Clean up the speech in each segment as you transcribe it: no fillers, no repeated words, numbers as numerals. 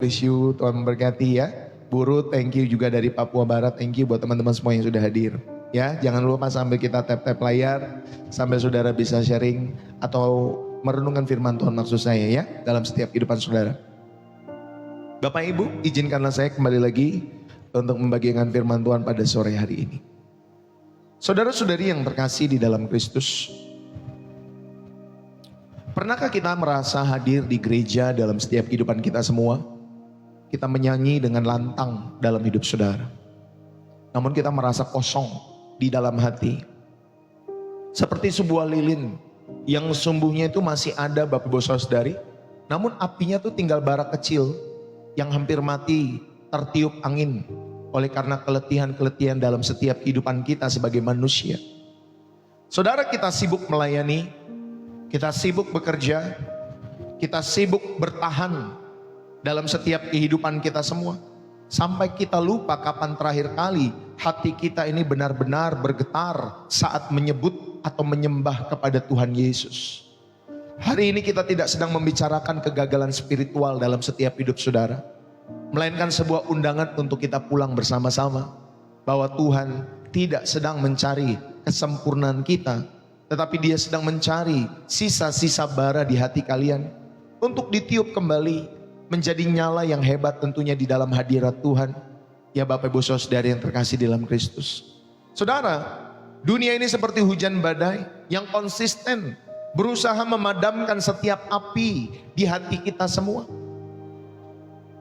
Bless you, Tuhan memberkati ya. Bu Ruth, thank you juga dari Papua Barat, thank you buat teman-teman semua yang sudah hadir. Ya, jangan lupa sambil kita tap-tap layar, sambil saudara bisa sharing atau merenungkan firman Tuhan maksud saya ya, dalam setiap kehidupan saudara. Bapak Ibu, izinkanlah saya kembali lagi untuk membagikan firman Tuhan pada sore hari ini. Saudara-saudari yang terkasih di dalam Kristus, pernahkah kita merasa hadir di gereja dalam setiap kehidupan kita semua? Kita menyanyi dengan lantang dalam hidup saudara. Namun kita merasa kosong di dalam hati. Seperti sebuah lilin yang sumbunya itu masih ada Bapak Ibu Saudari. Namun apinya tuh tinggal bara kecil yang hampir mati tertiup angin. Oleh karena keletihan-keletihan dalam setiap kehidupan kita sebagai manusia. Saudara, kita sibuk melayani, kita sibuk bekerja, kita sibuk bertahan dalam setiap kehidupan kita semua. Sampai kita lupa kapan terakhir kali hati kita ini benar-benar bergetar saat menyebut atau menyembah kepada Tuhan Yesus. Hari ini kita tidak sedang membicarakan kegagalan spiritual dalam setiap hidup saudara, melainkan sebuah undangan untuk kita pulang bersama-sama. Bahwa Tuhan tidak sedang mencari kesempurnaan kita, tetapi Dia sedang mencari sisa-sisa bara di hati kalian untuk ditiup kembali menjadi nyala yang hebat tentunya di dalam hadirat Tuhan. Ya Bapak Ibu Saudara yang terkasih di dalam Kristus. Saudara, dunia ini seperti hujan badai yang konsisten berusaha memadamkan setiap api di hati kita semua.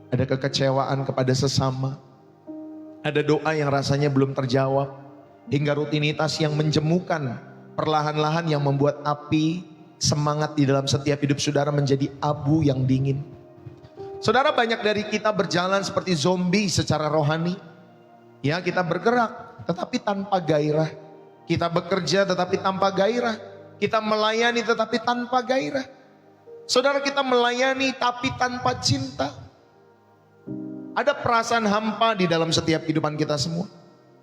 Ada kekecewaan kepada sesama, ada doa yang rasanya belum terjawab, hingga rutinitas yang menjemukan perlahan-lahan yang membuat api semangat di dalam setiap hidup saudara menjadi abu yang dingin. Saudara, banyak dari kita berjalan seperti zombie secara rohani. Ya, kita bergerak tetapi tanpa gairah. Kita bekerja tetapi tanpa gairah. Kita melayani tetapi tanpa gairah. Saudara, kita melayani tapi tanpa cinta. Ada perasaan hampa di dalam setiap kehidupan kita semua.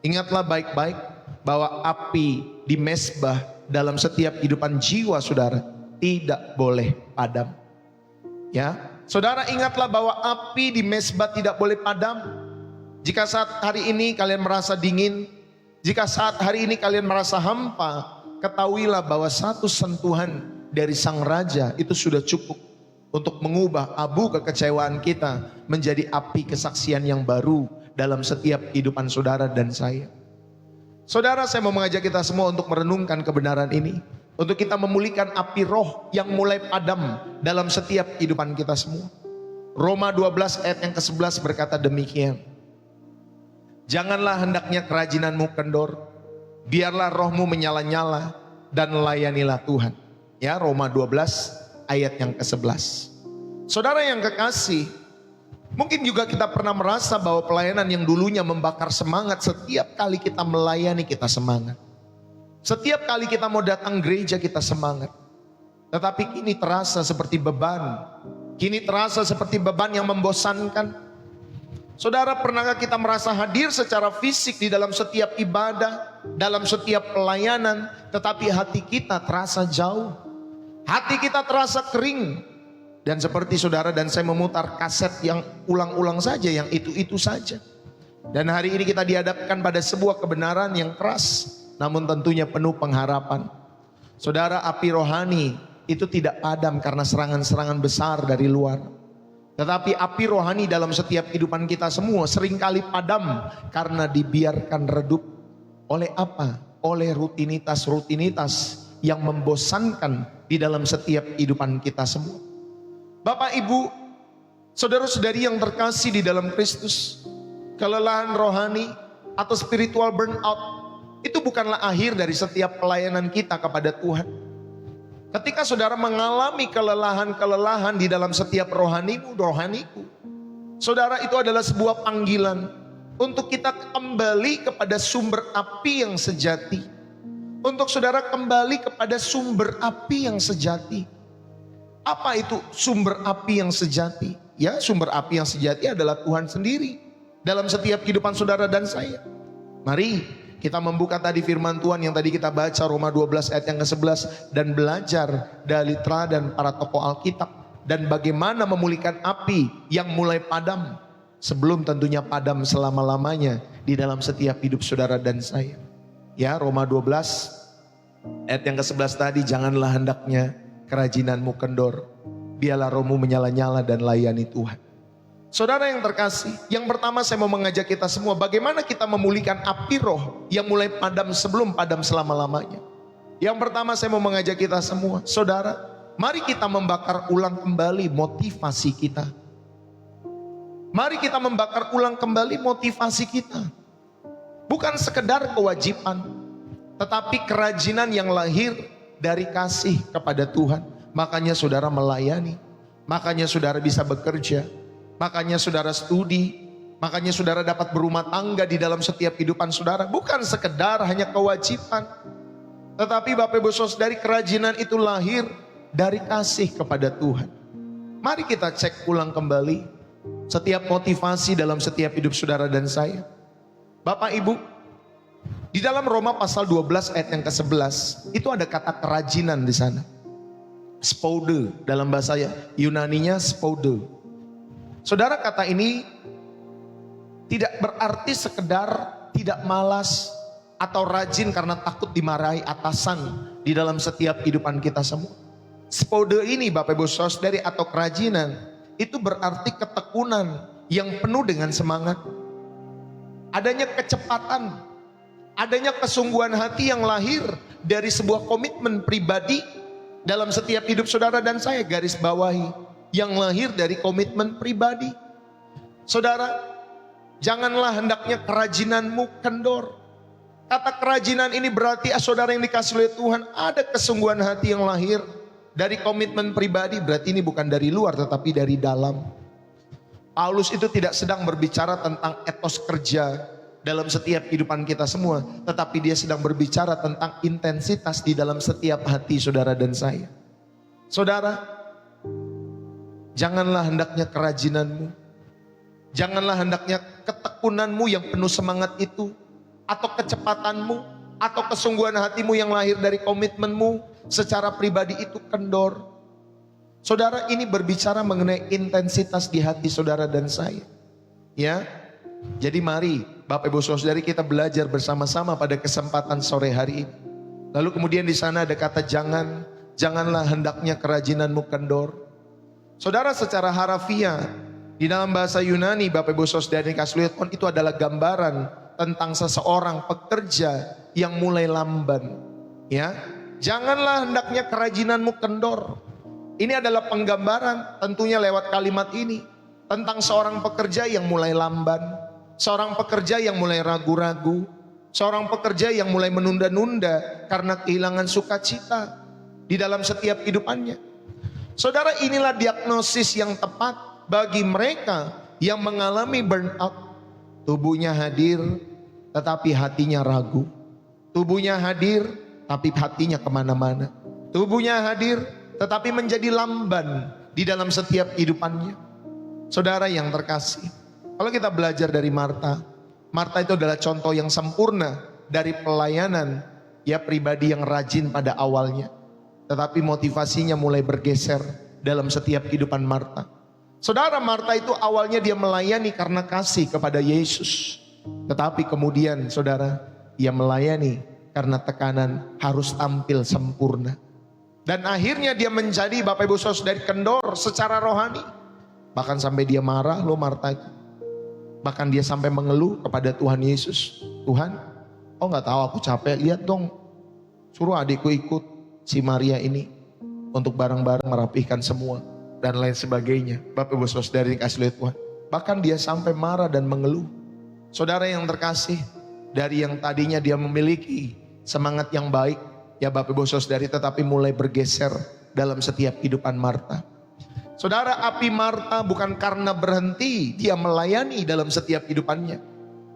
Ingatlah baik-baik bahwa api di mezbah dalam setiap kehidupan jiwa saudara tidak boleh padam. Ya, saudara, ingatlah bahwa api di mezbah tidak boleh padam. Jika saat hari ini kalian merasa dingin, jika saat hari ini kalian merasa hampa, ketahuilah bahwa satu sentuhan dari Sang Raja itu sudah cukup untuk mengubah abu kekecewaan kita menjadi api kesaksian yang baru dalam setiap kehidupan saudara dan saya. Saudara, saya mau mengajak kita semua untuk merenungkan kebenaran ini. Untuk kita memulihkan api roh yang mulai padam dalam setiap kehidupan kita semua. Roma 12 ayat yang ke-11 berkata demikian. Janganlah hendaknya kerajinanmu kendor, biarlah rohmu menyala-nyala dan layanilah Tuhan. Ya, Roma 12 ayat yang ke-11. Saudara yang kekasih, mungkin juga kita pernah merasa bahwa pelayanan yang dulunya membakar semangat, setiap kali kita melayani kita semangat. Setiap kali kita mau datang gereja kita semangat. Tetapi kini terasa seperti beban. Kini terasa seperti beban yang membosankan. Saudara, pernahkah kita merasa hadir secara fisik di dalam setiap ibadah, dalam setiap pelayanan, tetapi hati kita terasa jauh. Hati kita terasa kering. Dan seperti saudara dan saya memutar kaset yang ulang-ulang saja, yang itu-itu saja. Dan hari ini kita dihadapkan pada sebuah kebenaran yang keras, namun tentunya penuh pengharapan. Saudara, api rohani itu tidak padam karena serangan-serangan besar dari luar. Tetapi api rohani dalam setiap kehidupan kita semua seringkali padam karena dibiarkan redup. Oleh apa? Oleh rutinitas-rutinitas yang membosankan di dalam setiap kehidupan kita semua. Bapak, Ibu, saudara-saudari yang terkasih di dalam Kristus, kelelahan rohani atau spiritual burnout itu bukanlah akhir dari setiap pelayanan kita kepada Tuhan. Ketika saudara mengalami kelelahan-kelelahan di dalam setiap rohaniku, saudara, itu adalah sebuah panggilan untuk kita kembali kepada sumber api yang sejati. Untuk saudara kembali kepada sumber api yang sejati. Apa itu sumber api yang sejati? Ya, sumber api yang sejati adalah Tuhan sendiri dalam setiap kehidupan saudara dan saya. Mari kita membuka tadi firman Tuhan yang tadi kita baca, Roma 12 ayat yang ke-11, dan belajar dari teladan para tokoh Alkitab. dan bagaimana memulihkan api yang mulai padam sebelum tentunya padam selama-lamanya di dalam setiap hidup saudara dan saya. Ya, Roma 12 ayat yang ke-11 tadi, janganlah hendaknya kerajinanmu kendor, biarlah rohmu menyala-nyala dan layani Tuhan. Saudara yang terkasih, yang pertama saya mau mengajak kita semua, bagaimana kita memulihkan api roh yang mulai padam sebelum padam selama-lamanya. Yang pertama saya mau mengajak kita semua, saudara, mari kita membakar ulang kembali motivasi kita. Mari kita membakar ulang kembali motivasi kita. Bukan sekedar kewajiban, tetapi kerajinan yang lahir dari kasih kepada Tuhan. Makanya saudara melayani, makanya saudara bisa bekerja, makanya saudara studi, makanya saudara dapat berumah tangga di dalam setiap kehidupan saudara. Bukan sekedar hanya kewajiban, tetapi Bapak Ibu Saudari, kerajinan itu lahir dari kasih kepada Tuhan. Mari kita cek ulang kembali setiap motivasi dalam setiap hidup saudara dan saya. Bapak Ibu, di dalam Roma pasal 12 ayat yang ke-11 itu ada kata kerajinan di sana. Spoude dalam bahasa Yunaninya spoude. Saudara, kata ini tidak berarti sekedar tidak malas atau rajin karena takut dimarahi atasan di dalam setiap kehidupan kita semua. Spoude ini Bapak Ibu Saudari atau kerajinan itu berarti ketekunan yang penuh dengan semangat. Adanya kecepatan, adanya kesungguhan hati yang lahir dari sebuah komitmen pribadi dalam setiap hidup saudara dan saya, garis bawahi, yang lahir dari komitmen pribadi. Saudara, janganlah hendaknya kerajinanmu kendor. Kata kerajinan ini berarti saudara yang dikasih oleh Tuhan, ada kesungguhan hati yang lahir dari komitmen pribadi. Berarti ini bukan dari luar tetapi dari dalam. Paulus itu tidak sedang berbicara tentang etos kerja dalam setiap kehidupan kita semua, tetapi dia sedang berbicara tentang intensitas di dalam setiap hati saudara dan saya. Saudara, janganlah hendaknya kerajinanmu, janganlah hendaknya ketekunanmu yang penuh semangat itu, atau kecepatanmu, atau kesungguhan hatimu yang lahir dari komitmenmu secara pribadi itu kendor. Saudara, ini berbicara mengenai intensitas di hati saudara dan saya. Ya, jadi mari Bapak Ibu Saudari kita belajar bersama-sama pada kesempatan sore hari ini. Lalu kemudian di sana ada kata janganlah hendaknya kerajinanmu kendor. Saudara, secara harafiah di dalam bahasa Yunani Bapak Ibu Saudari kasih lihat itu adalah gambaran tentang seseorang pekerja yang mulai lamban. Ya, janganlah hendaknya kerajinanmu kendor. Ini adalah penggambaran tentunya lewat kalimat ini tentang seorang pekerja yang mulai lamban, seorang pekerja yang mulai ragu-ragu, seorang pekerja yang mulai menunda-nunda karena kehilangan sukacita di dalam setiap kehidupannya. Saudara, inilah diagnosis yang tepat bagi mereka yang mengalami burnout. Tubuhnya hadir tetapi hatinya ragu. Tubuhnya hadir tapi hatinya kemana-mana. Tubuhnya hadir tetapi menjadi lamban di dalam setiap kehidupannya. Saudara yang terkasih, kalau kita belajar dari Marta, Marta itu adalah contoh yang sempurna dari pelayanan ya pribadi yang rajin pada awalnya. Tetapi motivasinya mulai bergeser dalam setiap kehidupan Marta. Saudara, Marta itu awalnya dia melayani karena kasih kepada Yesus. Tetapi kemudian saudara, ia melayani karena tekanan harus tampil sempurna. Dan akhirnya dia menjadi Bapak Ibu Saudari kendor secara rohani. Bahkan sampai dia marah loh Marta itu. Bahkan dia sampai mengeluh kepada Tuhan Yesus. Tuhan, oh gak tahu aku capek, lihat dong. Suruh adikku ikut si Maria ini untuk bareng-bareng merapihkan semua dan lain sebagainya. Bapak Ibu Saudari dikasih lihat Tuhan. Bahkan dia sampai marah dan mengeluh. Saudara yang terkasih, dari yang tadinya dia memiliki semangat yang baik, ya Bapak Ibu Saudari, tetapi mulai bergeser dalam setiap kehidupan Marta. Saudara, api Marta bukan karena berhenti dia melayani dalam setiap kehidupannya.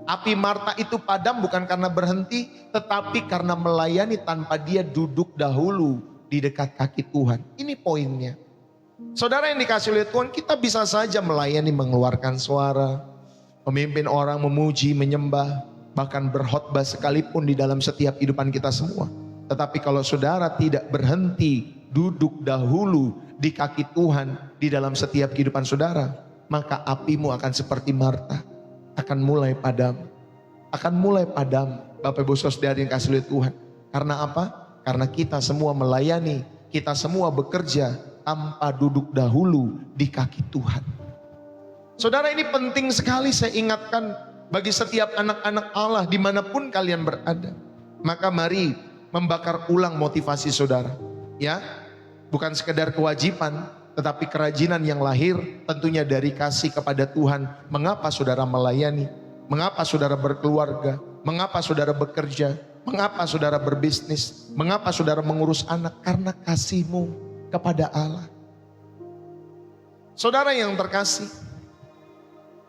Api Marta itu padam bukan karena berhenti, tetapi karena melayani tanpa dia duduk dahulu di dekat kaki Tuhan. Ini poinnya. Saudara yang dikasih oleh Tuhan, kita bisa saja melayani, mengeluarkan suara, memimpin orang, memuji, menyembah, bahkan berkhotbah sekalipun di dalam setiap kehidupan kita semua. Tetapi kalau saudara tidak berhenti duduk dahulu di kaki Tuhan di dalam setiap kehidupan saudara, maka apimu akan seperti Marta, akan mulai padam. Akan mulai padam, Bapak Ibu Saudara yang kasih oleh Tuhan. Karena apa? Karena kita semua melayani, kita semua bekerja tanpa duduk dahulu di kaki Tuhan. Saudara, ini penting sekali saya ingatkan bagi setiap anak-anak Allah dimanapun kalian berada. Maka mari membakar ulang motivasi saudara. Ya, bukan sekedar kewajiban, tetapi kerajinan yang lahir tentunya dari kasih kepada Tuhan. Mengapa saudara melayani? Mengapa saudara berkeluarga? Mengapa saudara bekerja? Mengapa saudara berbisnis? Mengapa saudara mengurus anak? Karena kasihmu kepada Allah. Saudara yang terkasih,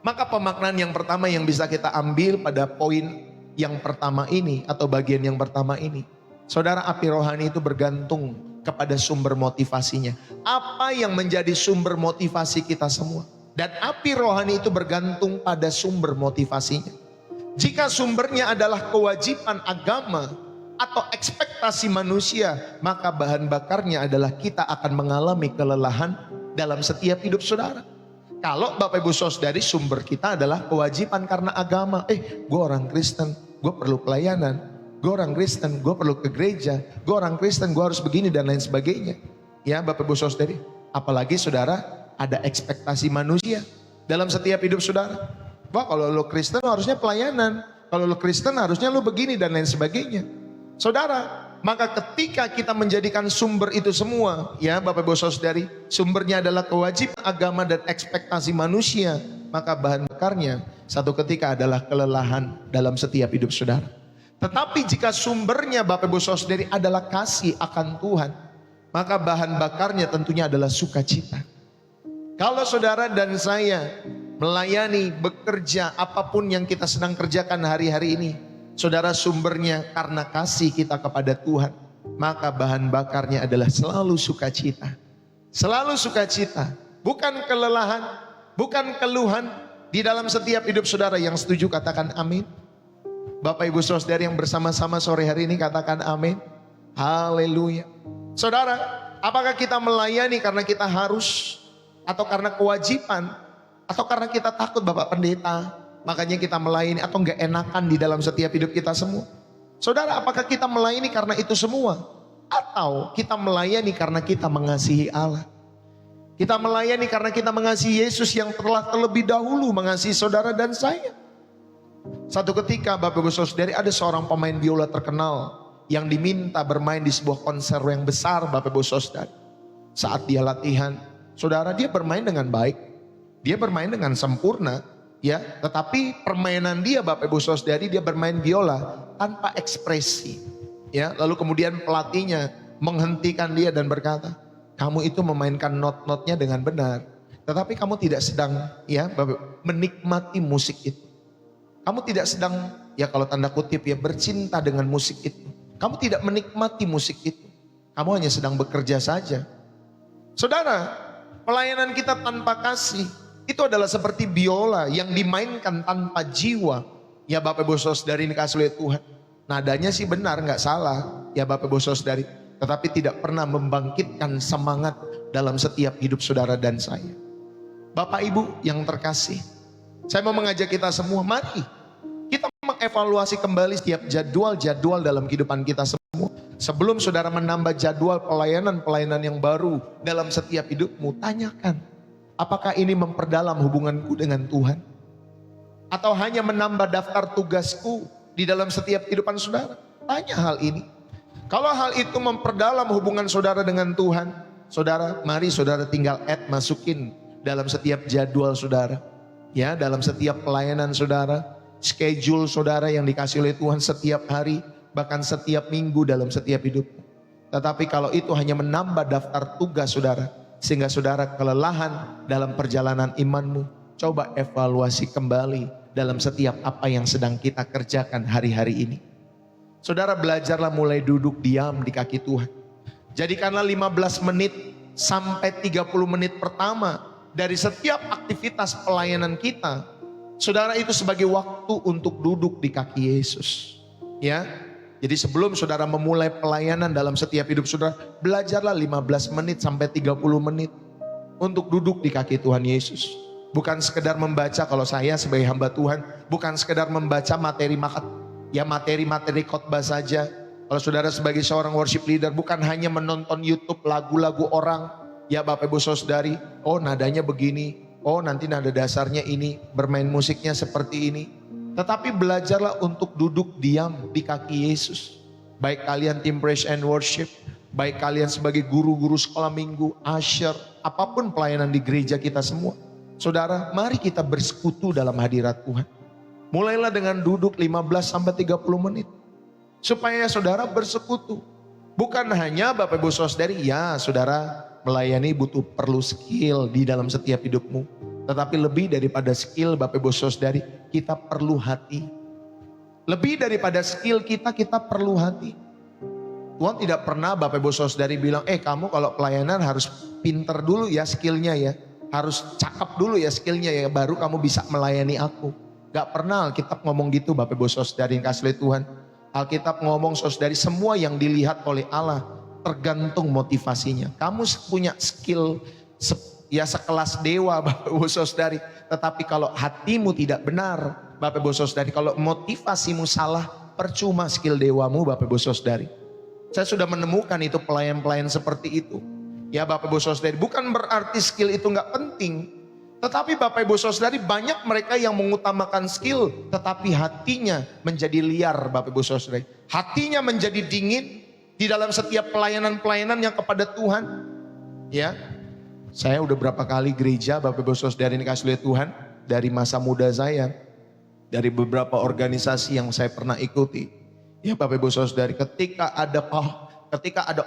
maka pemaknaan yang pertama yang bisa kita ambil pada poin yang pertama ini atau bagian yang pertama ini, saudara, api rohani itu bergantung kepada sumber motivasinya. Apa yang menjadi sumber motivasi kita semua? Dan api rohani itu bergantung pada sumber motivasinya. Jika sumbernya adalah kewajiban agama atau ekspektasi manusia, maka bahan bakarnya adalah kita akan mengalami kelelahan dalam setiap hidup saudara. Kalau Bapak Ibu Saudari sumber kita adalah kewajiban karena agama. Gue orang Kristen, gue perlu pelayanan. Gue orang Kristen, gue perlu ke gereja. Gue orang Kristen, gue harus begini dan lain sebagainya. Ya Bapak Ibu Saudari, apalagi saudara ada ekspektasi manusia dalam setiap hidup saudara. Wah, kalau lo Kristen harusnya pelayanan. Kalau lo Kristen harusnya lo begini dan lain sebagainya. Saudara, maka ketika kita menjadikan sumber itu semua, ya Bapak Ibu Saudari, sumbernya adalah kewajiban agama dan ekspektasi manusia, maka bahan bakarnya satu ketika adalah kelelahan dalam setiap hidup saudara. Tetapi jika sumbernya Bapak Ibu Saudari adalah kasih akan Tuhan, maka bahan bakarnya tentunya adalah sukacita. Kalau saudara dan saya melayani, bekerja, apapun yang kita sedang kerjakan hari-hari ini, saudara, sumbernya karena kasih kita kepada Tuhan, maka bahan bakarnya adalah selalu sukacita. Selalu sukacita, bukan kelelahan, bukan keluhan di dalam setiap hidup saudara. Yang setuju katakan amin. Bapak Ibu Saudara yang bersama-sama sore hari ini katakan amin. Haleluya. Saudara, apakah kita melayani karena kita harus, atau karena kewajiban, atau karena kita takut Bapak Pendeta, makanya kita melayani, atau enggak enakan di dalam setiap hidup kita semua? Saudara, apakah kita melayani karena itu semua? Atau kita melayani karena kita mengasihi Allah? Kita melayani karena kita mengasihi Yesus yang telah terlebih dahulu mengasihi saudara dan saya. Satu ketika Bapak Ibu Saudari, ada seorang pemain biola terkenal yang diminta bermain di sebuah konser yang besar Bapak Ibu Saudari. Saat dia latihan, saudara, dia bermain dengan baik. Dia bermain dengan sempurna. Ya, tetapi permainan dia Bapak Ibu Saudari, dia bermain biola tanpa ekspresi. Ya, lalu kemudian pelatihnya menghentikan dia dan berkata, kamu itu memainkan not-notnya dengan benar, tetapi kamu tidak sedang menikmati musik itu. Kamu tidak sedang, ya kalau tanda kutip ya, bercinta dengan musik itu. Kamu tidak menikmati musik itu. Kamu hanya sedang bekerja saja. Saudara, pelayanan kita tanpa kasih itu adalah seperti biola yang dimainkan tanpa jiwa. Ya Bapak Ibu Saudari ini kasih oleh Tuhan. Nadanya sih benar, nggak salah ya Bapak Ibu Saudari. Tetapi tidak pernah membangkitkan semangat dalam setiap hidup saudara dan saya. Bapak Ibu yang terkasih, saya mau mengajak kita semua, mari kita mengevaluasi kembali setiap jadwal-jadwal dalam kehidupan kita semua. Sebelum saudara menambah jadwal pelayanan-pelayanan yang baru dalam setiap hidupmu, tanyakan, apakah ini memperdalam hubunganku dengan Tuhan? Atau hanya menambah daftar tugasku di dalam setiap kehidupan saudara? Tanya hal ini. Kalau hal itu memperdalam hubungan saudara dengan Tuhan, saudara, mari saudara tinggal masukin dalam setiap jadwal saudara. Ya, dalam setiap pelayanan saudara, schedule saudara yang dikasih oleh Tuhan setiap hari, bahkan setiap minggu dalam setiap hidup. Tetapi kalau itu hanya menambah daftar tugas saudara, sehingga saudara kelelahan dalam perjalanan imanmu, coba evaluasi kembali dalam setiap apa yang sedang kita kerjakan hari-hari ini. Saudara, belajarlah mulai duduk diam di kaki Tuhan. Jadikanlah 15 menit sampai 30 menit pertama dari setiap aktivitas pelayanan kita, saudara, itu sebagai waktu untuk duduk di kaki Yesus. Ya, Jadi sebelum saudara memulai pelayanan dalam setiap hidup saudara, belajarlah 15 menit sampai 30 menit untuk duduk di kaki Tuhan Yesus. Bukan sekedar membaca, kalau saya sebagai hamba Tuhan, bukan sekedar membaca materi khotbah saja. Kalau saudara sebagai seorang worship leader, bukan hanya menonton YouTube lagu-lagu orang, ya Bapak Ibu Saudari, oh nadanya begini, oh nanti nada dasarnya ini, bermain musiknya seperti ini. Tetapi belajarlah untuk duduk diam di kaki Yesus. Baik kalian tim praise and worship, baik kalian sebagai guru-guru sekolah minggu, usher, apapun pelayanan di gereja kita semua. Saudara, mari kita bersekutu dalam hadirat Tuhan. Mulailah dengan duduk 15-30 menit. Supaya saudara bersekutu. Bukan hanya Bapak Ibu Saudari, ya saudara melayani perlu skill di dalam setiap hidupmu. Tetapi lebih daripada skill Bapak Ibu Saudari, kita perlu hati. Lebih daripada skill kita perlu hati. Tuhan tidak pernah Bapak Ibu Saudari bilang, kamu kalau pelayanan harus pinter dulu ya skillnya ya. Harus cakep dulu ya skillnya ya, baru kamu bisa melayani aku. Gak pernah Alkitab ngomong gitu Bapak Ibu Saudari yang kasih oleh Tuhan. Alkitab ngomong saudari, semua yang dilihat oleh Allah tergantung motivasinya. Kamu punya skill ya sekelas dewa Bapak Ibu Saudari, tetapi kalau hatimu tidak benar Bapak Ibu Saudari, kalau motivasimu salah, percuma skill dewamu Bapak Ibu Saudari. Saya sudah menemukan itu pelayan-pelayan seperti itu. Ya Bapak Ibu Saudari, bukan berarti skill itu gak penting. Tetapi Bapak Ibu Saudari, banyak mereka yang mengutamakan skill, tetapi hatinya menjadi liar Bapak Ibu Saudari. Hatinya menjadi dingin di dalam setiap pelayanan-pelayanan yang kepada Tuhan. Ya, saya udah berapa kali gereja Bapak Ibu Saudari ini kasih oleh Tuhan. Dari masa muda saya, dari beberapa organisasi yang saya pernah ikuti. Ya Bapak Ibu Saudari, ketika ada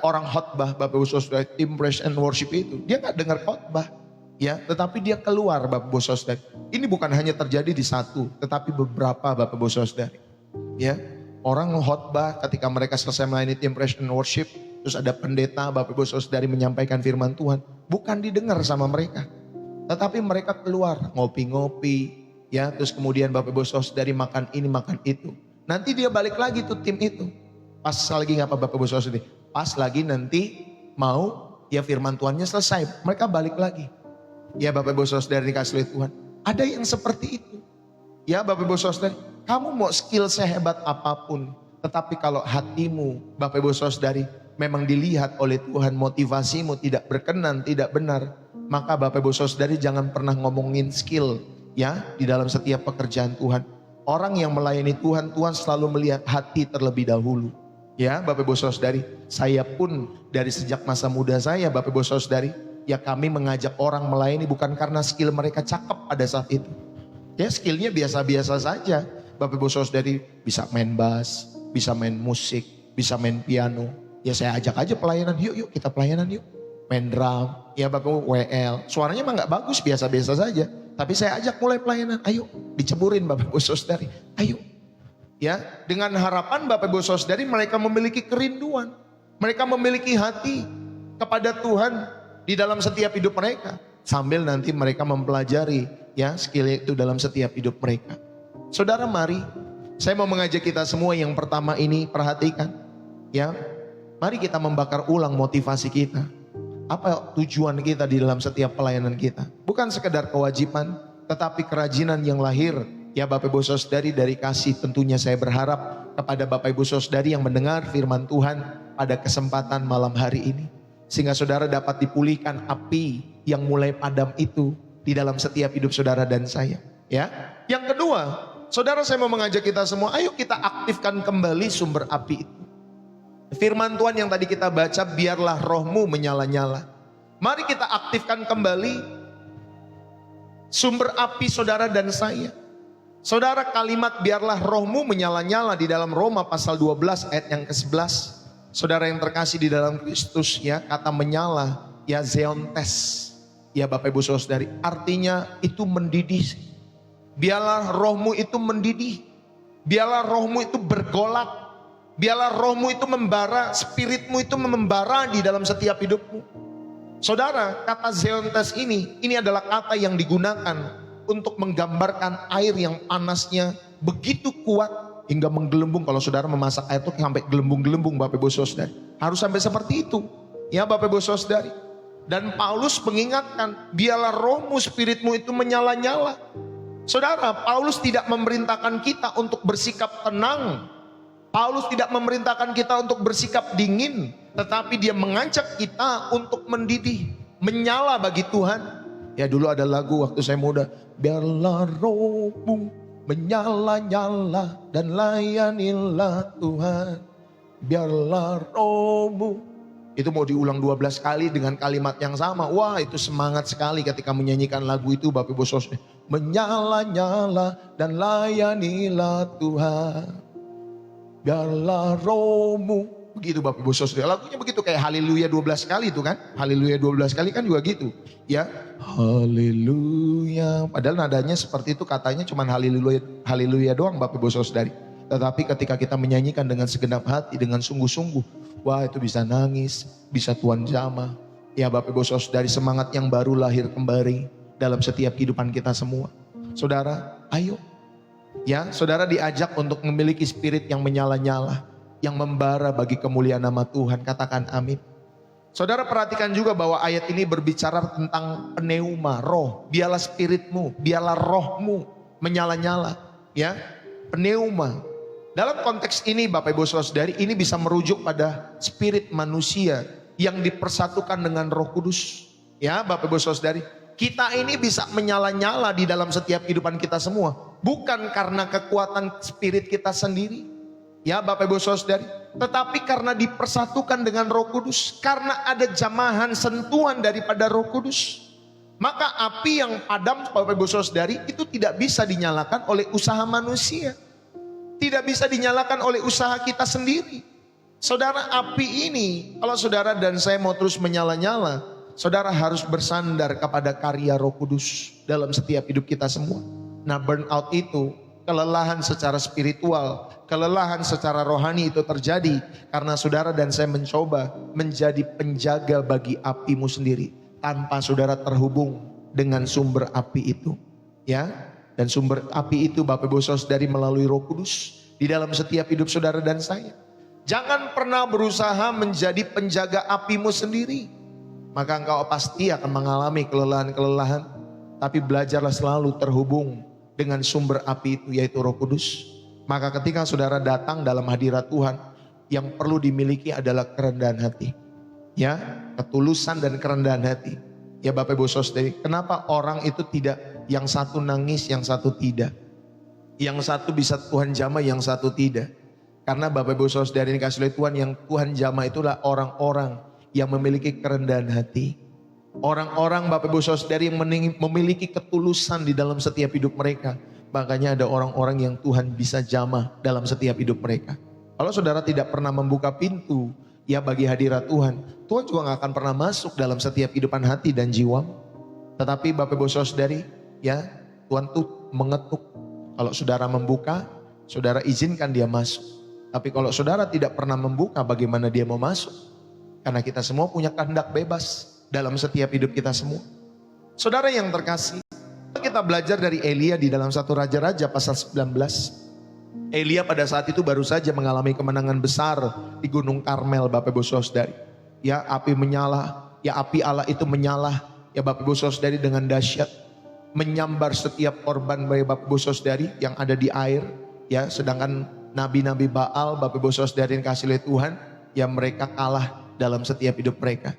orang khotbah Bapak Ibu Saudari, tim praise and worship itu, dia gak dengar khotbah. Ya, tetapi dia keluar Bapak Ibu Saudari. Ini bukan hanya terjadi di satu, tetapi beberapa Bapak Ibu Saudari. Ya, orang khotbah ketika mereka selesai melayani tim praise and worship, terus ada pendeta Bapak Ibu Saudari menyampaikan firman Tuhan, bukan didengar sama mereka. Tetapi mereka keluar ngopi-ngopi, ya, terus kemudian Bapak Ibu Saudari makan ini makan itu. Nanti dia balik lagi tuh tim itu. Pas lagi ngapa Bapak Ibu Saudari? Pas lagi nanti mau ya firman Tuhannya selesai, mereka balik lagi. Ya Bapak Ibu Saudari dikasih oleh Tuhan. Ada yang seperti itu. Ya Bapak Ibu Saudari, kamu mau skill sehebat apapun, tetapi kalau hatimu Bapak Ibu Saudari memang dilihat oleh Tuhan, motivasimu tidak berkenan, tidak benar, maka Bapak Ibu Saudari jangan pernah ngomongin skill ya di dalam setiap pekerjaan Tuhan. Orang yang melayani Tuhan, Tuhan selalu melihat hati terlebih dahulu. Ya Bapak Ibu Saudari, saya pun dari sejak masa muda saya Bapak Ibu Saudari, ya kami mengajak orang melayani bukan karena skill mereka cakep pada saat itu. Ya skillnya biasa-biasa saja. Bapak Ibu Saudari bisa main bass, bisa main musik, bisa main piano. Ya saya ajak aja pelayanan, yuk kita pelayanan yuk. Main drum, ya Bapak Ibu WL. Suaranya mah gak bagus, biasa-biasa saja. Tapi saya ajak mulai pelayanan, ayo diceburin Bapak Ibu Saudari, ayo. Ya, dengan harapan Bapak Ibu Saudari mereka memiliki kerinduan. Mereka memiliki hati kepada Tuhan di dalam setiap hidup mereka, sambil nanti mereka mempelajari ya skill itu dalam setiap hidup mereka. Saudara, mari saya mau mengajak kita semua yang pertama ini, perhatikan ya, mari kita membakar ulang motivasi kita. Apa tujuan kita di dalam setiap pelayanan kita? Bukan sekedar kewajiban, tetapi kerajinan yang lahir ya Bapak Ibu Saudari dari kasih. Tentunya saya berharap kepada Bapak Ibu Saudari yang mendengar firman Tuhan pada kesempatan malam hari ini, sehingga saudara dapat dipulihkan api yang mulai padam itu di dalam setiap hidup saudara dan saya. Ya. Yang kedua, saudara, saya mau mengajak kita semua, ayo kita aktifkan kembali sumber api itu. Firman Tuhan yang tadi kita baca, biarlah rohmu menyala-nyala. Mari kita aktifkan kembali sumber api saudara dan saya. Saudara, kalimat biarlah rohmu menyala-nyala di dalam Roma pasal 12 ayat yang ke-11. Saudara yang terkasih di dalam Kristus, ya, kata menyala ya zeontes ya Bapak Ibu Saudari, artinya itu mendidih. Biarlah rohmu itu mendidih, biarlah rohmu itu bergolak, biarlah rohmu itu membara, spiritmu itu membara di dalam setiap hidupmu. Saudara, kata zeontes ini adalah kata yang digunakan untuk menggambarkan air yang panasnya begitu kuat hingga menggelembung. Kalau saudara memasak air itu sampai gelembung-gelembung Bapak Ibu Saudara. Harus sampai seperti itu. Ya Bapak Ibu Saudara. Dan Paulus mengingatkan, biarlah rohmu, spiritmu itu menyala-nyala. Saudara, Paulus tidak memerintahkan kita untuk bersikap tenang. Paulus tidak memerintahkan kita untuk bersikap dingin. Tetapi dia mengajak kita untuk mendidih, menyala bagi Tuhan. Ya dulu ada lagu waktu saya muda. Biarlah rohmu menyala-nyala dan layanilah Tuhan. Biarlah rohmu. Itu mau diulang 12 kali dengan kalimat yang sama. Wah itu semangat sekali ketika menyanyikan lagu itu Bapak Ibu Saudara. Menyala-nyala dan layanilah Tuhan. Biarlah rohmu. Begitu Bapak Ibu Saudara. Lagunya begitu kayak haleluya 12 kali itu kan. Haleluya 12 kali kan juga gitu. Ya. Haleluya. Padahal nadanya seperti itu, katanya cuma haleluya, haleluya doang Bapak Ibu Saudara. Tetapi ketika kita menyanyikan dengan segenap hati, dengan sungguh-sungguh, wah itu bisa nangis, bisa Tuhan jamah. Ya Bapak Ibu Saudara, semangat yang baru lahir kembali dalam setiap kehidupan kita semua. Saudara, ayo. Ya, saudara diajak untuk memiliki spirit yang menyala-nyala, yang membara bagi kemuliaan nama Tuhan. Katakan amin. Saudara perhatikan juga bahwa ayat ini berbicara tentang pneuma, roh. Biarlah spiritmu, biarlah rohmu menyala-nyala. Ya, pneuma. Dalam konteks ini Bapak Ibu Saudari, ini bisa merujuk pada spirit manusia yang dipersatukan dengan Roh Kudus. Ya Bapak Ibu Saudari, kita ini bisa menyala-nyala di dalam setiap kehidupan kita semua. Bukan karena kekuatan spirit kita sendiri. Ya Bapak Ibu Saudari, tetapi karena dipersatukan dengan Roh Kudus. Karena ada jamahan sentuhan daripada Roh Kudus. Maka api yang padam Bapak Ibu Saudari itu tidak bisa dinyalakan oleh usaha manusia. Tidak bisa dinyalakan oleh usaha kita sendiri. Saudara, api ini kalau saudara dan saya mau terus menyala-nyala, saudara harus bersandar kepada karya Roh Kudus dalam setiap hidup kita semua. Nah, burnout itu, kelelahan secara spiritual, kelelahan secara rohani itu terjadi karena saudara dan saya mencoba menjadi penjaga bagi apimu sendiri tanpa saudara terhubung dengan sumber api itu. Ya. Dan sumber api itu Bapak Ibu Saudari melalui Roh Kudus di dalam setiap hidup saudara dan saya. Jangan pernah berusaha menjadi penjaga apimu sendiri. Maka engkau pasti akan mengalami kelelahan-kelelahan. Tapi belajarlah selalu terhubung dengan sumber api itu yaitu Roh Kudus. Maka ketika saudara datang dalam hadirat Tuhan, yang perlu dimiliki adalah kerendahan hati. Ya, ketulusan dan kerendahan hati. Ya Bapak Ibu Saudari, kenapa orang itu tidak, yang satu nangis, yang satu tidak. Yang satu bisa Tuhan jamah, yang satu tidak. Karena Bapak Ibu Saudari ini kasih oleh Tuhan, yang Tuhan jamah itulah orang-orang yang memiliki kerendahan hati. Orang-orang Bapak Ibu Saudari yang memiliki ketulusan di dalam setiap hidup mereka. Makanya ada orang-orang yang Tuhan bisa jamah dalam setiap hidup mereka. Kalau saudara tidak pernah membuka pintu ya bagi hadirat Tuhan, Tuhan juga gak akan pernah masuk dalam setiap kehidupan hati dan jiwa. Tetapi Bapak Ibu Saudari, ya Tuhan tuh mengetuk. Kalau saudara membuka, saudara izinkan dia masuk. Tapi kalau saudara tidak pernah membuka, bagaimana dia mau masuk? Karena kita semua punya kehendak bebas dalam setiap hidup kita semua. Saudara yang terkasih, kita belajar dari Elia di dalam 1 Raja-Raja pasal 19. Elia pada saat itu baru saja mengalami kemenangan besar di Gunung Karmel, Bapak Ibu Saudari. Ya api menyala, ya api Allah itu menyala, ya Bapak Ibu Saudari dengan dahsyat. Menyambar setiap korban Bapak Ibu Saudari yang ada di air. Ya sedangkan nabi-nabi Baal, Bapak Ibu Saudari yang kasih oleh Tuhan, ya mereka kalah dalam setiap hidup mereka.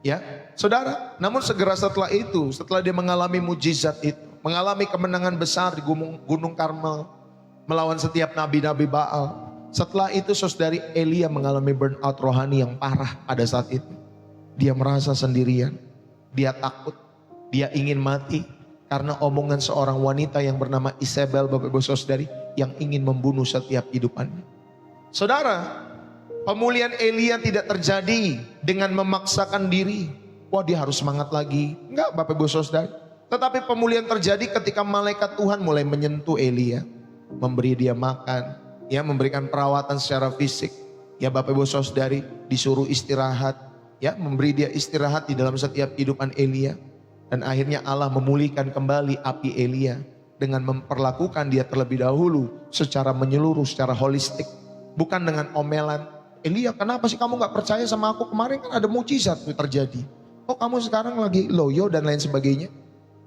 Ya saudara, namun segera setelah itu, setelah dia mengalami mujizat itu, mengalami kemenangan besar di Gunung Karmel, melawan setiap nabi-nabi Baal. Setelah itu saudari, Elia mengalami burnout rohani yang parah pada saat itu. Dia merasa sendirian, dia takut, dia ingin mati karena omongan seorang wanita yang bernama Isabel, Bapak Ibu Saudari, yang ingin membunuh setiap hidupannya. Saudara, pemulihan Elia tidak terjadi dengan memaksakan diri. Wah dia harus semangat lagi. Enggak Bapak Ibu Saudari. Tetapi pemulihan terjadi ketika malaikat Tuhan mulai menyentuh Elia. Memberi dia makan, ya memberikan perawatan secara fisik. Ya Bapak Ibu Saudari, disuruh istirahat, ya memberi dia istirahat di dalam setiap kehidupan Elia. Dan akhirnya Allah memulihkan kembali api Elia. dengan memperlakukan dia terlebih dahulu secara menyeluruh, secara holistik. Bukan dengan omelan, Elia kenapa sih kamu gak percaya sama aku? Kemarin kan ada mujizat itu terjadi. Kok kamu sekarang lagi loyo dan lain sebagainya?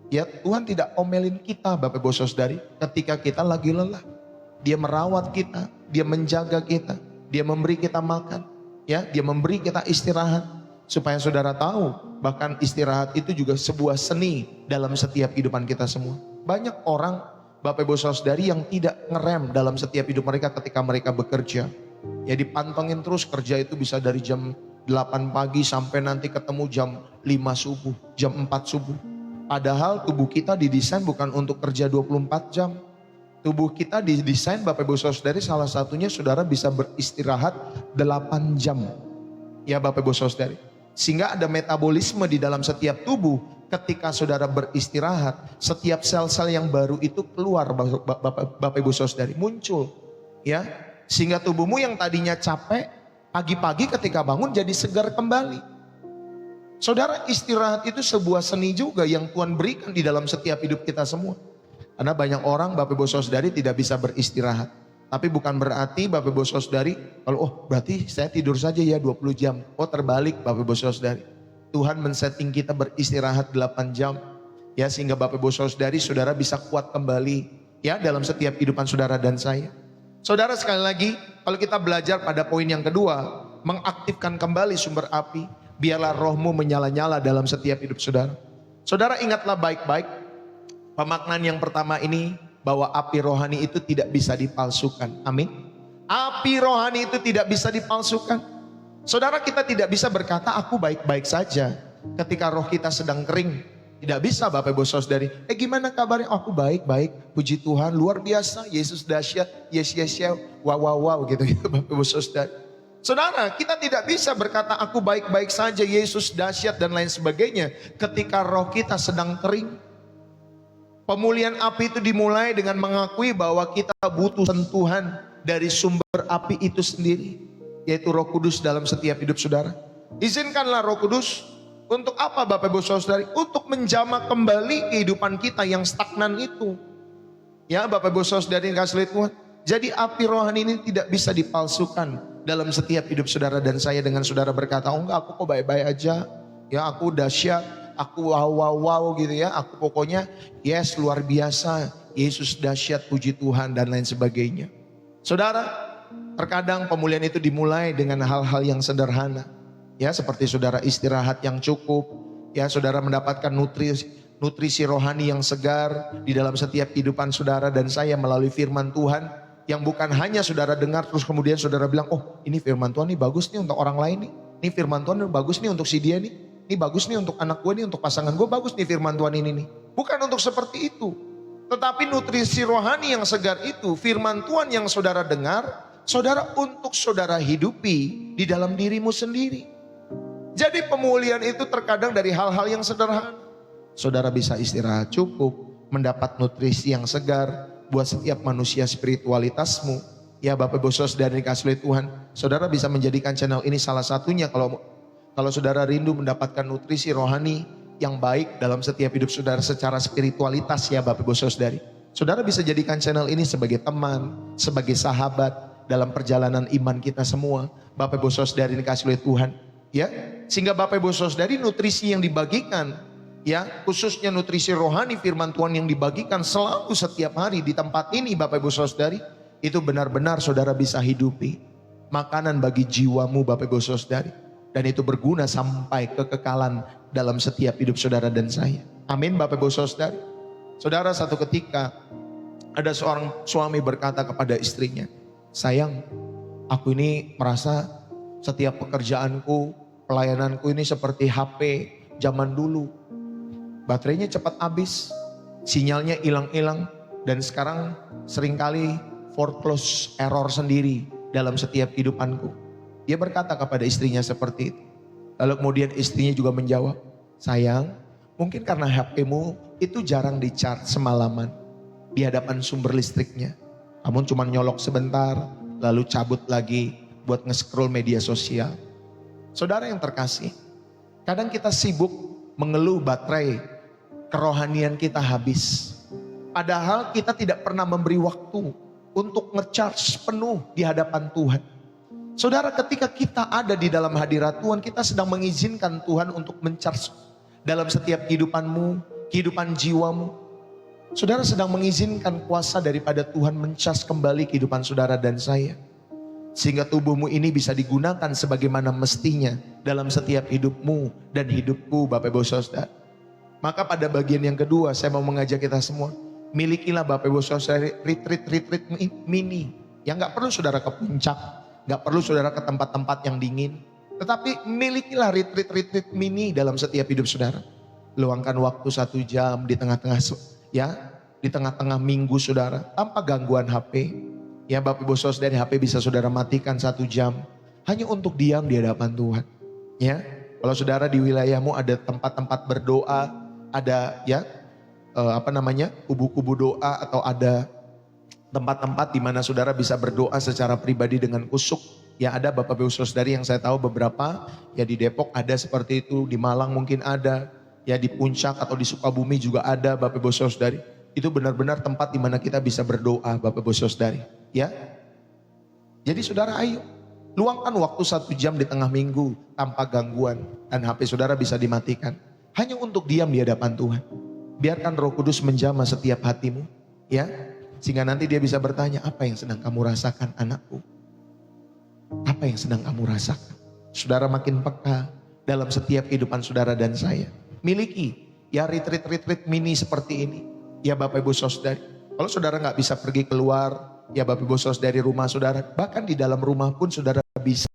Ya Tuhan tidak omelin kita Bapak Ibu Saudari ketika kita lagi lelah. Dia merawat kita, dia menjaga kita, dia memberi kita makan, ya, dia memberi kita istirahat. Supaya saudara tahu, bahkan istirahat itu juga sebuah seni dalam setiap kehidupan kita semua. Banyak orang Bapak Ibu Saudari yang tidak ngerem dalam setiap hidup mereka ketika mereka bekerja. Ya dipantengin terus, kerja itu bisa dari jam 8 pagi sampai nanti ketemu jam 5 subuh, jam 4 subuh. Padahal tubuh kita didesain bukan untuk kerja 24 jam. Tubuh kita didesain Bapak Ibu Saudari salah satunya saudara bisa beristirahat 8 jam. Ya Bapak Ibu Saudari. Sehingga ada metabolisme di dalam setiap tubuh. Ketika saudara beristirahat, setiap sel-sel yang baru itu keluar Bapak Ibu Saudari, muncul. Ya, sehingga tubuhmu yang tadinya capek, pagi-pagi ketika bangun jadi segar kembali. Saudara, istirahat itu sebuah seni juga yang Tuhan berikan di dalam setiap hidup kita semua. Karena banyak orang Bapak Ibu Saudari tidak bisa beristirahat. Tapi bukan berarti Bapak Ibu Saudari, kalau berarti saya tidur saja ya 20 jam. Oh terbalik Bapak Ibu Saudari. Tuhan men-setting kita beristirahat 8 jam. Ya sehingga Bapak Ibu Saudari, saudara bisa kuat kembali. Ya dalam setiap kehidupan saudara dan saya. Saudara sekali lagi, kalau kita belajar pada poin yang kedua, mengaktifkan kembali sumber api. Biarlah rohmu menyala-nyala dalam setiap hidup saudara. Saudara ingatlah baik-baik, pemaknaan yang pertama ini, bahwa api rohani itu tidak bisa dipalsukan. Amin. Api rohani itu tidak bisa dipalsukan. Saudara, kita tidak bisa berkata aku baik-baik saja ketika roh kita sedang kering. Tidak bisa Bapak Ibu Saudari. Gimana kabarnya? Oh, aku baik-baik, puji Tuhan, luar biasa, Yesus dahsyat, yes yes yes, wow wow wow gitu Bapak Ibu Saudari. Saudara, kita tidak bisa berkata aku baik-baik saja, Yesus dahsyat dan lain sebagainya ketika roh kita sedang kering. Pemulihan api itu dimulai dengan mengakui bahwa kita butuh sentuhan dari sumber api itu sendiri, yaitu Roh Kudus dalam setiap hidup saudara. Izinkanlah Roh Kudus untuk apa Bapak Ibu Saudari? Untuk menjamah kembali kehidupan kita yang stagnan itu. Ya Bapak Ibu Saudari yang kasih lihat Tuhan. Jadi api rohani ini tidak bisa dipalsukan dalam setiap hidup saudara dan saya. Dengan saudara berkata, oh enggak, aku kok baik-baik aja. Ya aku dahsyat, aku wow wow wow gitu ya. Aku pokoknya yes luar biasa, Yesus dahsyat, puji Tuhan dan lain sebagainya. Saudara, terkadang pemulihan itu dimulai dengan hal-hal yang sederhana. Ya seperti saudara istirahat yang cukup. Ya saudara mendapatkan nutrisi rohani yang segar di dalam setiap kehidupan saudara dan saya melalui firman Tuhan. Yang bukan hanya saudara dengar terus kemudian saudara bilang, oh ini firman Tuhan nih bagus nih untuk orang lain nih. Ini firman Tuhan nih bagus nih untuk si dia nih. Ini bagus nih untuk anak gue nih, untuk pasangan gue bagus nih firman Tuhan ini nih. Bukan untuk seperti itu. Tetapi nutrisi rohani yang segar itu, firman Tuhan yang saudara dengar, saudara untuk saudara hidupi di dalam dirimu sendiri. Jadi pemulihan itu terkadang dari hal-hal yang sederhana. Saudara bisa istirahat cukup, mendapat nutrisi yang segar, buat setiap manusia spiritualitasmu. Ya Bapak Ibu Saudara dikasih oleh Tuhan, saudara bisa menjadikan channel ini salah satunya kalau saudara rindu mendapatkan nutrisi rohani yang baik dalam setiap hidup saudara secara spiritualitas ya Bapak Ibu Saudari. Saudara bisa jadikan channel ini sebagai teman, sebagai sahabat dalam perjalanan iman kita semua. Bapak Ibu Saudari dikasih oleh Tuhan, ya. Sehingga Bapak Ibu Saudari nutrisi yang dibagikan, ya khususnya nutrisi rohani firman Tuhan yang dibagikan selalu setiap hari di tempat ini Bapak Ibu Saudari, itu benar-benar saudara bisa hidupi. Makanan bagi jiwamu Bapak Ibu Saudari. Dan itu berguna sampai kekekalan dalam setiap hidup saudara dan saya. Amin Bapak Ibu Saudari. Saudara, satu ketika ada seorang suami berkata kepada istrinya, sayang, aku ini merasa setiap pekerjaanku, pelayananku ini seperti HP zaman dulu. Baterainya cepat habis, sinyalnya hilang-hilang, dan sekarang seringkali foreclose error sendiri dalam setiap kehidupanku. Dia berkata kepada istrinya seperti itu. Lalu kemudian istrinya juga menjawab, sayang, mungkin karena HP-mu itu jarang di-charge semalaman di hadapan sumber listriknya. Kamu cuma nyolok sebentar, lalu cabut lagi buat nge-scroll media sosial. Saudara yang terkasih, kadang kita sibuk mengeluh baterai, kerohanian kita habis. Padahal kita tidak pernah memberi waktu untuk nge-charge penuh di hadapan Tuhan. Saudara, ketika kita ada di dalam hadirat Tuhan, kita sedang mengizinkan Tuhan untuk men-charge dalam setiap kehidupanmu, kehidupan jiwamu. Saudara sedang mengizinkan kuasa daripada Tuhan men-charge kembali kehidupan saudara dan saya. Sehingga tubuhmu ini bisa digunakan sebagaimana mestinya dalam setiap hidupmu dan hidupku, Bapak Ibu Saudara. Maka pada bagian yang kedua saya mau mengajak kita semua, milikilah Bapak Ibu Saudara retreat mini. Yang gak perlu saudara ke puncak, gak perlu saudara ke tempat-tempat yang dingin. Tetapi milikilah retreat mini dalam setiap hidup saudara. Luangkan waktu 1 jam di tengah-tengah di tengah-tengah minggu saudara, tanpa gangguan HP. Ya Bapak Ibu Saudara, dari HP bisa saudara matikan 1 jam. Hanya untuk diam di hadapan Tuhan. Ya, kalau saudara di wilayahmu ada tempat-tempat berdoa, ada kubu-kubu doa, atau ada tempat-tempat di mana saudara bisa berdoa secara pribadi dengan kusuk. Ya ada Bapak Ibu Saudara yang saya tahu beberapa, ya di Depok ada seperti itu, di Malang mungkin ada, ya di Puncak atau di Sukabumi juga ada Bapak Ibu Saudara. Itu benar-benar tempat di mana kita bisa berdoa Bapak Ibu Saudara. Ya, jadi saudara ayo luangkan waktu 1 jam di tengah minggu tanpa gangguan, dan HP saudara bisa dimatikan. Hanya untuk diam di hadapan Tuhan. Biarkan Roh Kudus menjamah setiap hatimu, ya, sehingga nanti dia bisa bertanya, apa yang sedang kamu rasakan anakku? Apa yang sedang kamu rasakan? Saudara makin peka dalam setiap kehidupan saudara dan saya. Miliki ya retreat mini seperti ini, ya Bapak Ibu Saudara. Kalau saudara nggak bisa pergi keluar, ya Bapak Ibu Saudara, dari rumah saudara, bahkan di dalam rumah pun saudara bisa.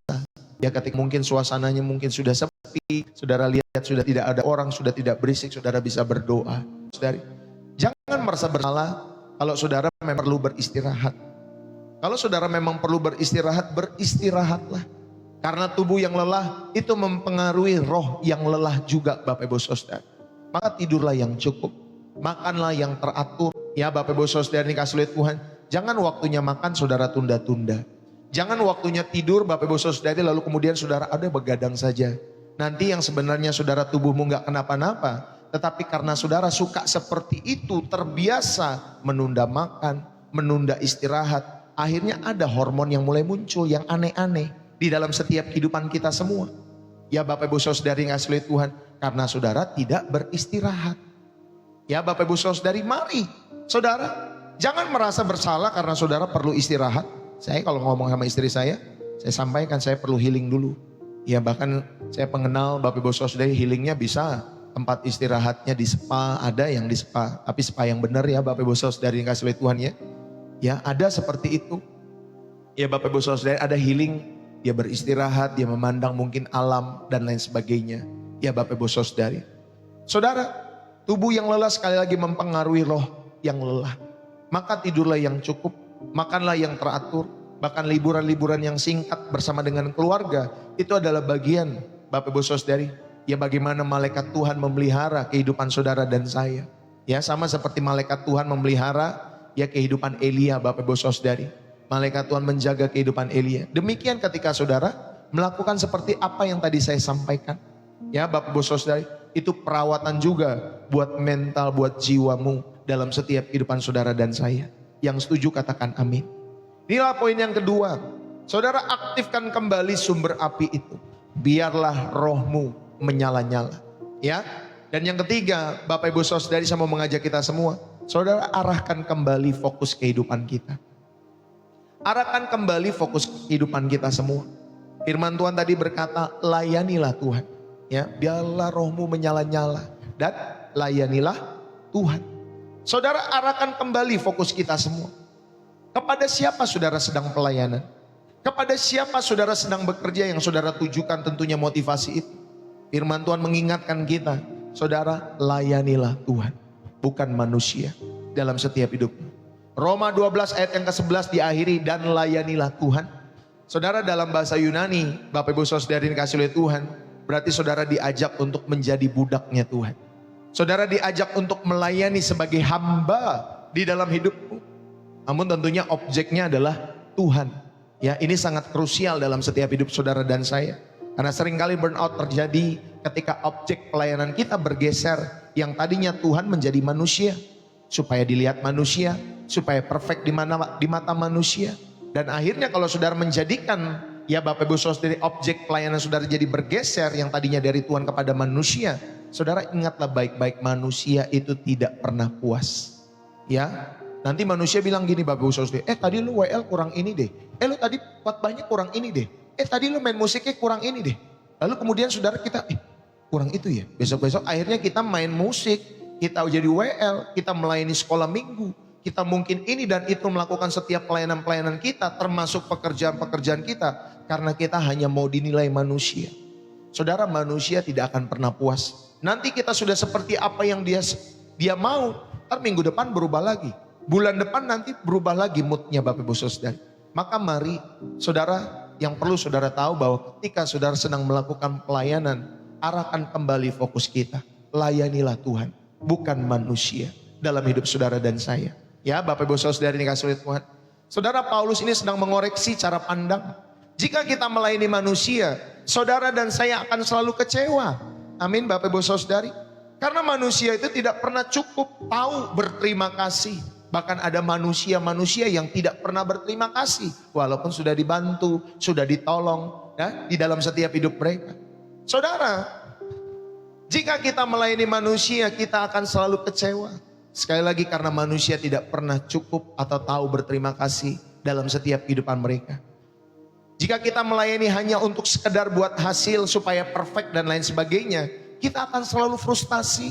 Ya ketika mungkin suasananya mungkin sudah sepi, saudara lihat sudah tidak ada orang, sudah tidak berisik, saudara bisa berdoa. Saudari, jangan merasa bersalah kalau saudara memang perlu beristirahat. Kalau saudara memang perlu beristirahat, beristirahatlah. Karena tubuh yang lelah itu mempengaruhi roh yang lelah juga Bapak Ibu Saudara. Maka tidurlah yang cukup, makanlah yang teratur. Ya Bapak Ibu Saudara dikasih oleh Tuhan. Jangan waktunya makan saudara tunda-tunda. Jangan waktunya tidur Bapak Ibu Saudara lalu kemudian saudara ada begadang saja. Nanti yang sebenarnya saudara tubuhmu gak kenapa-napa, tetapi karena saudara suka seperti itu, terbiasa menunda makan, menunda istirahat, akhirnya ada hormon yang mulai muncul yang aneh-aneh di dalam setiap kehidupan kita semua. Ya Bapak Ibu Saudara yang dikasih oleh Tuhan, karena saudara tidak beristirahat. Ya Bapak Ibu Saudara, mari saudara jangan merasa bersalah karena saudara perlu istirahat. Saya kalau ngomong sama istri saya sampaikan saya perlu healing dulu. Ya bahkan saya pengenal Bapak Ibu Saudara, healingnya bisa tempat istirahatnya di spa, ada yang di spa. Tapi spa yang benar ya Bapak Ibu Saudara yang kasih oleh Tuhan ya. Ya ada seperti itu. Ya Bapak Ibu Saudara, ada healing, dia beristirahat, dia memandang mungkin alam dan lain sebagainya. Ya Bapak Ibu Saudara. Saudara, tubuh yang lelah sekali lagi mempengaruhi roh yang lelah. Maka tidurlah yang cukup, makanlah yang teratur, bahkan liburan-liburan yang singkat bersama dengan keluarga, itu adalah bagian Bapak Ibu Saudari, ya bagaimana malaikat Tuhan memelihara kehidupan saudara dan saya. Ya sama seperti malaikat Tuhan memelihara ya kehidupan Elia Bapak Ibu Saudari. Malaikat Tuhan menjaga kehidupan Elia. Demikian ketika saudara melakukan seperti apa yang tadi saya sampaikan. Ya Bapak Ibu Saudari, itu perawatan juga buat mental, buat jiwamu dalam setiap kehidupan saudara dan saya. Yang setuju katakan amin. Inilah poin yang kedua. Saudara aktifkan kembali sumber api itu. Biarlah rohmu menyala-nyala. Ya. Dan yang ketiga, Bapak Ibu Saudari, saya mau mengajak kita semua. Saudara arahkan kembali fokus kehidupan kita. Arahkan kembali fokus kehidupan kita semua. Firman Tuhan tadi berkata, layanilah Tuhan. Ya, biarlah rohmu menyala-nyala dan layanilah Tuhan. Saudara arahkan kembali fokus kita semua. Kepada siapa saudara sedang pelayanan? Kepada siapa saudara sedang bekerja yang saudara tujukan tentunya motivasi itu? Firman Tuhan mengingatkan kita, saudara layanilah Tuhan, bukan manusia dalam setiap hidupmu. Roma 12 ayat yang ke-11 diakhiri, dan layanilah Tuhan. Saudara dalam bahasa Yunani, Bapak Ibu Saudara dikasih oleh Tuhan, berarti saudara diajak untuk menjadi budaknya Tuhan. Saudara diajak untuk melayani sebagai hamba di dalam hidupmu. Namun tentunya objeknya adalah Tuhan. Ya, ini sangat krusial dalam setiap hidup saudara dan saya. Karena seringkali burnout terjadi ketika objek pelayanan kita bergeser, yang tadinya Tuhan menjadi manusia. supaya dilihat manusia, supaya perfect di mata manusia. Dan akhirnya kalau saudara menjadikan ya Bapak Ibu Saudara objek pelayanan saudara jadi bergeser yang tadinya dari Tuhan kepada manusia. Saudara ingatlah baik-baik, manusia itu tidak pernah puas. Ya, nanti manusia bilang gini Bapak Ibu Saudara, tadi lu WL kurang ini deh. Lu tadi khotbahnya kurang ini deh. Tadi lu main musiknya kurang ini deh. Lalu kemudian saudara kita, kurang itu ya. Besok-besok akhirnya kita main musik, kita jadi WL, kita melayani sekolah minggu. Kita mungkin ini dan itu melakukan setiap pelayanan-pelayanan kita, termasuk pekerjaan-pekerjaan kita. Karena kita hanya mau dinilai manusia. Saudara, manusia tidak akan pernah puas. Nanti kita sudah seperti apa yang dia mau, ntar minggu depan berubah lagi. Bulan depan nanti berubah lagi moodnya Bapak Ibu Saudara. Maka mari saudara, yang perlu saudara tahu bahwa ketika saudara sedang melakukan pelayanan, arahkan kembali fokus kita. Layanilah Tuhan, bukan manusia dalam hidup saudara dan saya. Ya Bapak Ibu Saudara ini kasih oleh Tuhan. Saudara, Paulus ini sedang mengoreksi cara pandang. Jika kita melayani manusia, saudara dan saya akan selalu kecewa. Amin Bapak Ibu Saudari. Karena manusia itu tidak pernah cukup tahu berterima kasih. Bahkan ada manusia-manusia yang tidak pernah berterima kasih. Walaupun sudah dibantu, sudah ditolong ya, di dalam setiap hidup mereka. Saudara, jika kita melayani manusia, kita akan selalu kecewa. Sekali lagi karena manusia tidak pernah cukup atau tahu berterima kasih dalam setiap kehidupan mereka. Jika kita melayani hanya untuk sekedar buat hasil supaya perfect dan lain sebagainya, kita akan selalu frustasi.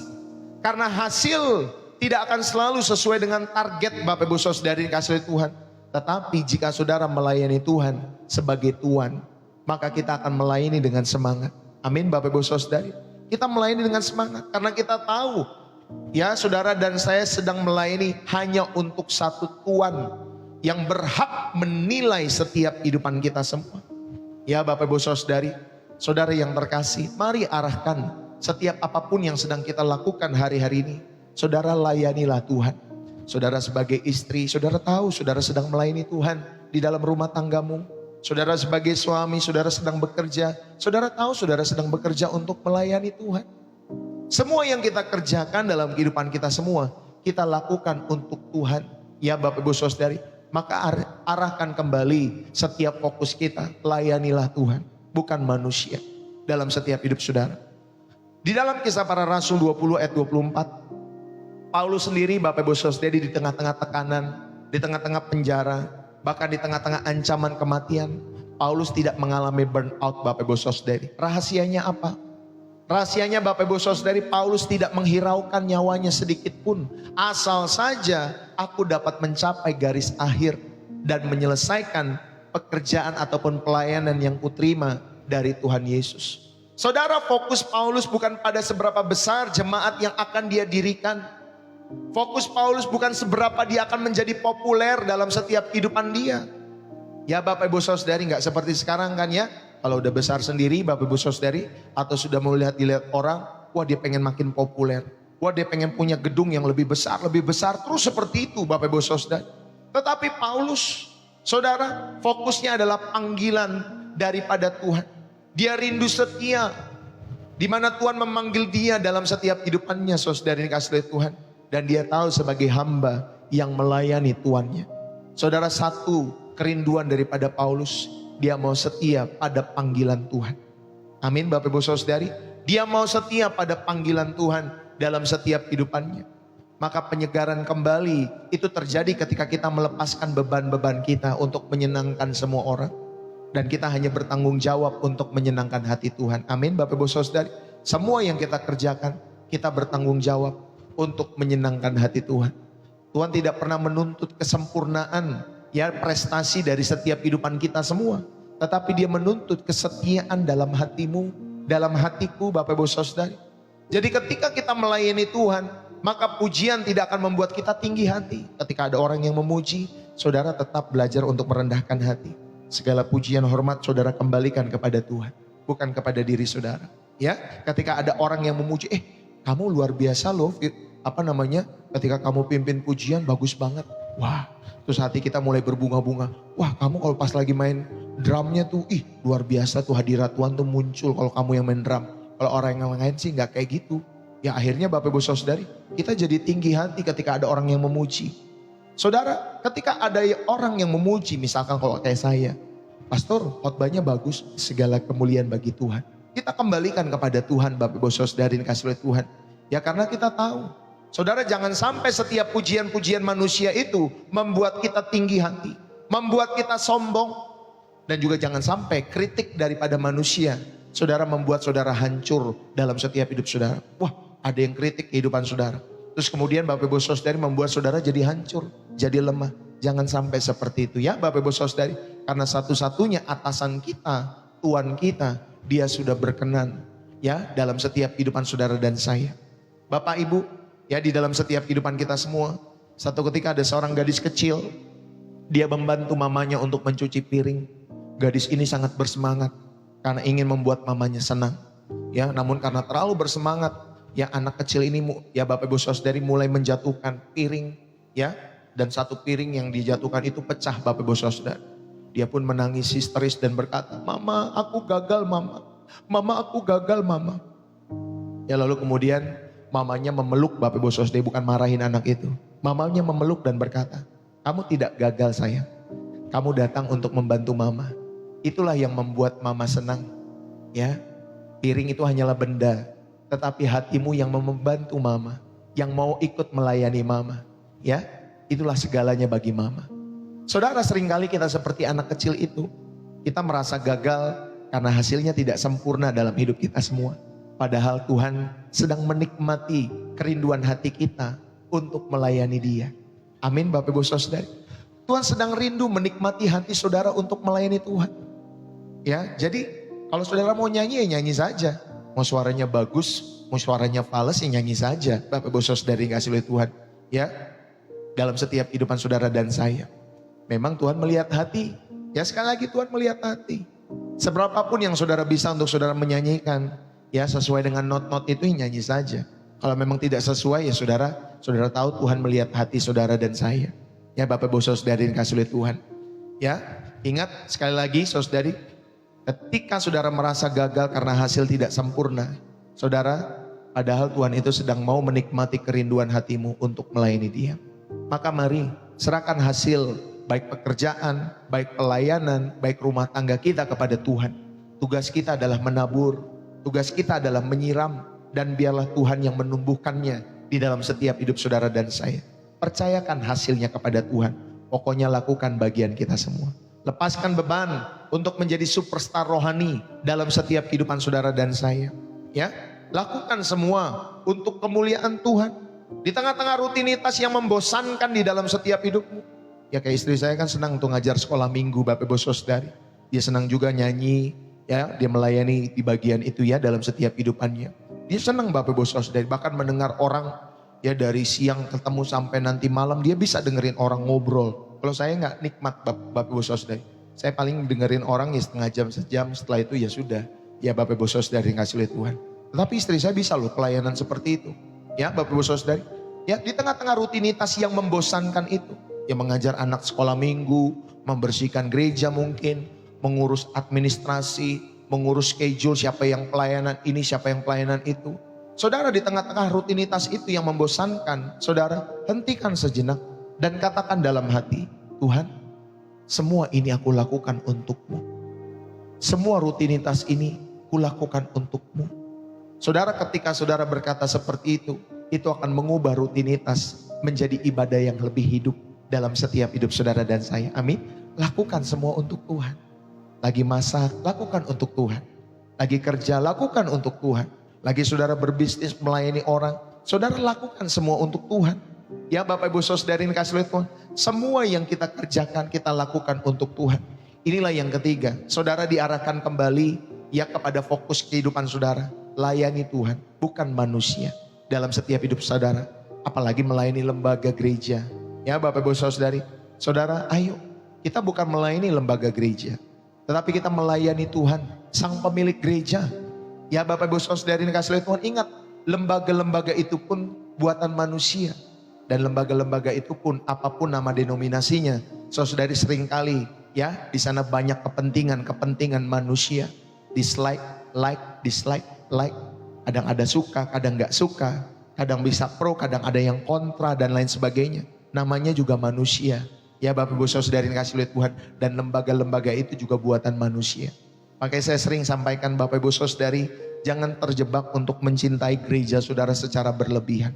Karena hasil tidak akan selalu sesuai dengan target Bapak Ibu Saudara yang kasih Tuhan. Tetapi jika saudara melayani Tuhan sebagai Tuhan, maka kita akan melayani dengan semangat. Amin Bapak Ibu Saudara. Kita melayani dengan semangat karena kita tahu ya saudara dan saya sedang melayani hanya untuk satu Tuhan yang berhak menilai setiap kehidupan kita semua. Ya Bapak Ibu Saudari, saudara yang terkasih, mari arahkan setiap apapun yang sedang kita lakukan hari-hari ini. Saudara layanilah Tuhan. Saudara sebagai istri, saudara tahu saudara sedang melayani Tuhan di dalam rumah tanggamu. Saudara sebagai suami, saudara sedang bekerja. Saudara tahu saudara sedang bekerja untuk melayani Tuhan. Semua yang kita kerjakan dalam kehidupan kita semua, kita lakukan untuk Tuhan. Ya Bapak Ibu Saudari, maka arahkan kembali setiap fokus kita, layanilah Tuhan, bukan manusia dalam setiap hidup saudara. Di dalam Kisah Para Rasul 20 ayat 24, Paulus sendiri Bapak Ibu Saudari di tengah-tengah tekanan, di tengah-tengah penjara, bahkan di tengah-tengah ancaman kematian, Paulus tidak mengalami burnout Bapak Ibu Saudari. Rahasianya apa? Rahasianya Bapak Ibu Saudari, Paulus tidak menghiraukan nyawanya sedikit pun. Asal saja aku dapat mencapai garis akhir dan menyelesaikan pekerjaan ataupun pelayanan yang kuterima dari Tuhan Yesus. Saudara, fokus Paulus bukan pada seberapa besar jemaat yang akan dia dirikan. Fokus Paulus bukan seberapa dia akan menjadi populer dalam setiap kehidupan dia. Ya Bapak Ibu Saudari, gak seperti sekarang kan ya. Kalau udah besar sendiri Bapak Ibu Saudari, atau sudah dilihat orang, wah dia pengen makin populer. Wah dia pengen punya gedung yang lebih besar, terus seperti itu Bapak Ibu Saudari. Tetapi Paulus, saudara, fokusnya adalah panggilan daripada Tuhan. Dia rindu setia, di mana Tuhan memanggil dia dalam setiap kehidupannya, saudara yang kasih Tuhan. Dan dia tahu sebagai hamba yang melayani tuannya. Saudara, satu kerinduan daripada Paulus, dia mau setia pada panggilan Tuhan. Amin Bapak Ibu Saudari. Dia mau setia pada panggilan Tuhan dalam setiap kehidupannya. Maka penyegaran kembali itu terjadi ketika kita melepaskan beban-beban kita untuk menyenangkan semua orang. Dan kita hanya bertanggung jawab untuk menyenangkan hati Tuhan. Amin Bapak Ibu Saudari. Semua yang kita kerjakan, kita bertanggung jawab untuk menyenangkan hati Tuhan. Tuhan tidak pernah menuntut kesempurnaan ya prestasi dari setiap kehidupan kita semua, tetapi dia menuntut kesetiaan dalam hatimu, dalam hatiku Bapak Ibu Saudari. Jadi ketika kita melayani Tuhan, maka pujian tidak akan membuat kita tinggi hati. Ketika ada orang yang memuji, saudara tetap belajar untuk merendahkan hati. Segala pujian hormat saudara kembalikan kepada Tuhan, bukan kepada diri saudara. Ya, ketika ada orang yang memuji, kamu luar biasa loh, ketika kamu pimpin pujian bagus banget. Wah, terus hati kita mulai berbunga-bunga. Wah, kamu kalau pas lagi main drumnya tuh, luar biasa tuh hadirat Tuhan tuh muncul kalau kamu yang main drum. Kalau orang yang lain sih nggak kayak gitu. Ya akhirnya Bapak Ibu Saudari, kita jadi tinggi hati ketika ada orang yang memuji. Saudara, ketika ada orang yang memuji, misalkan kalau kayak saya, pastor khotbahnya bagus, segala kemuliaan bagi Tuhan. Kita kembalikan kepada Tuhan Bapak Ibu Saudari kasih oleh Tuhan. Ya karena kita tahu, saudara jangan sampai setiap pujian-pujian manusia itu membuat kita tinggi hati, membuat kita sombong. Dan juga jangan sampai kritik daripada manusia, saudara membuat saudara hancur dalam setiap hidup saudara. Wah, ada yang kritik kehidupan saudara. Terus kemudian Bapak Ibu Saudari membuat saudara jadi hancur, jadi lemah. Jangan sampai seperti itu ya Bapak Ibu Saudari. Karena satu-satunya atasan kita, Tuhan kita, Dia sudah berkenan ya dalam setiap kehidupan saudara dan saya. Bapak Ibu, ya di dalam setiap kehidupan kita semua, satu ketika ada seorang gadis kecil, dia membantu mamanya untuk mencuci piring. Gadis ini sangat bersemangat karena ingin membuat mamanya senang. Ya, namun karena terlalu bersemangat, ya anak kecil ini ya Bapak Ibu Saudari mulai menjatuhkan piring, ya. Dan satu piring yang dijatuhkan itu pecah Bapak Ibu Saudari. Dia pun menangis histeris dan berkata, "Mama, aku gagal mama. Mama, aku gagal mama." Ya lalu kemudian mamanya memeluk Bapak Ibu Saudari, bukan marahin anak itu. Mamanya memeluk dan berkata, "Kamu tidak gagal sayang. Kamu datang untuk membantu mama. Itulah yang membuat mama senang." Ya, piring itu hanyalah benda, tetapi hatimu yang membantu mama, yang mau ikut melayani mama. Ya, itulah segalanya bagi mama. Saudara, seringkali kita seperti anak kecil itu. Kita merasa gagal karena hasilnya tidak sempurna dalam hidup kita semua. Padahal Tuhan sedang menikmati kerinduan hati kita untuk melayani Dia. Amin Bapak Ibu Saudari. Tuhan sedang rindu menikmati hati saudara untuk melayani Tuhan. Ya, jadi kalau saudara mau nyanyi ya nyanyi saja. Mau suaranya bagus, mau suaranya fals ya nyanyi saja. Bapak Ibu Saudari kasih oleh Tuhan. Ya, dalam setiap kehidupan saudara dan saya. Memang Tuhan melihat hati. Ya sekali lagi Tuhan melihat hati. Seberapapun yang saudara bisa untuk saudara menyanyikan, ya sesuai dengan not-not itu nyanyi saja. Kalau memang tidak sesuai ya saudara tahu Tuhan melihat hati saudara dan saya. Ya Bapak Ibu Saudari kasih oleh Tuhan. Ya, ingat sekali lagi saudari, ketika saudara merasa gagal karena hasil tidak sempurna, saudara, padahal Tuhan itu sedang mau menikmati kerinduan hatimu untuk melayani Dia. Maka mari serahkan hasil baik pekerjaan, baik pelayanan, baik rumah tangga kita kepada Tuhan. Tugas kita adalah menabur, tugas kita adalah menyiram, dan biarlah Tuhan yang menumbuhkannya di dalam setiap hidup saudara dan saya. Percayakan hasilnya kepada Tuhan. Pokoknya lakukan bagian kita semua. Lepaskan beban untuk menjadi superstar rohani dalam setiap kehidupan saudara dan saya. Ya, lakukan semua untuk kemuliaan Tuhan. Di tengah-tengah rutinitas yang membosankan di dalam setiap hidupmu. Ya kayak istri saya kan senang untuk ngajar sekolah minggu Bapak Ibu Saudari. Dia senang juga nyanyi, ya dia melayani di bagian itu ya dalam setiap hidupannya. Dia senang Bapak Ibu Saudari, bahkan mendengar orang ya dari siang ketemu sampai nanti malam dia bisa dengerin orang ngobrol. Kalau saya nggak nikmat Bapak Ibu Saudari. Saya paling dengerin orang ya setengah jam, sejam, setelah itu ya sudah. Ya Bapak Ibu Saudari kasih oleh Tuhan. Tetapi istri saya bisa loh pelayanan seperti itu. Ya Bapak Ibu Saudari. Ya di tengah-tengah rutinitas yang membosankan itu. Ya mengajar anak sekolah minggu, membersihkan gereja mungkin, mengurus administrasi, mengurus schedule siapa yang pelayanan ini, siapa yang pelayanan itu. Saudara di tengah-tengah rutinitas itu yang membosankan, saudara hentikan sejenak dan katakan dalam hati, Tuhan semua ini aku lakukan untukmu. Semua rutinitas ini kulakukan untukmu. Saudara ketika saudara berkata seperti itu akan mengubah rutinitas menjadi ibadah yang lebih hidup dalam setiap hidup saudara dan saya. Amin. Lakukan semua untuk Tuhan. Lagi masak, lakukan untuk Tuhan. Lagi kerja, lakukan untuk Tuhan. Lagi saudara berbisnis melayani orang, saudara lakukan semua untuk Tuhan. Ya Bapak Ibu Saudari kasih oleh Tuhan. Semua yang kita kerjakan, kita lakukan untuk Tuhan. Inilah yang ketiga. Saudara diarahkan kembali ya kepada fokus kehidupan saudara. Layani Tuhan, bukan manusia. Dalam setiap hidup saudara. Apalagi melayani lembaga gereja. Ya Bapak Ibu Saudari, saudara ayo kita bukan melayani lembaga gereja. Tetapi kita melayani Tuhan, sang pemilik gereja. Ya Bapak Ibu Saudari kasih oleh Tuhan, ingat lembaga-lembaga itu pun buatan manusia. Dan lembaga-lembaga itu pun apapun nama denominasinya. Saudari seringkali ya di sana banyak kepentingan manusia. Dislike, like, dislike, like. Kadang ada suka, kadang nggak suka. Kadang bisa pro, kadang ada yang kontra dan lain sebagainya. Namanya juga manusia. Ya Bapak Ibu Saudari kasih lihat Tuhan. Dan lembaga-lembaga itu juga buatan manusia. Makanya saya sering sampaikan Bapak Ibu Saudari, jangan terjebak untuk mencintai gereja saudara secara berlebihan.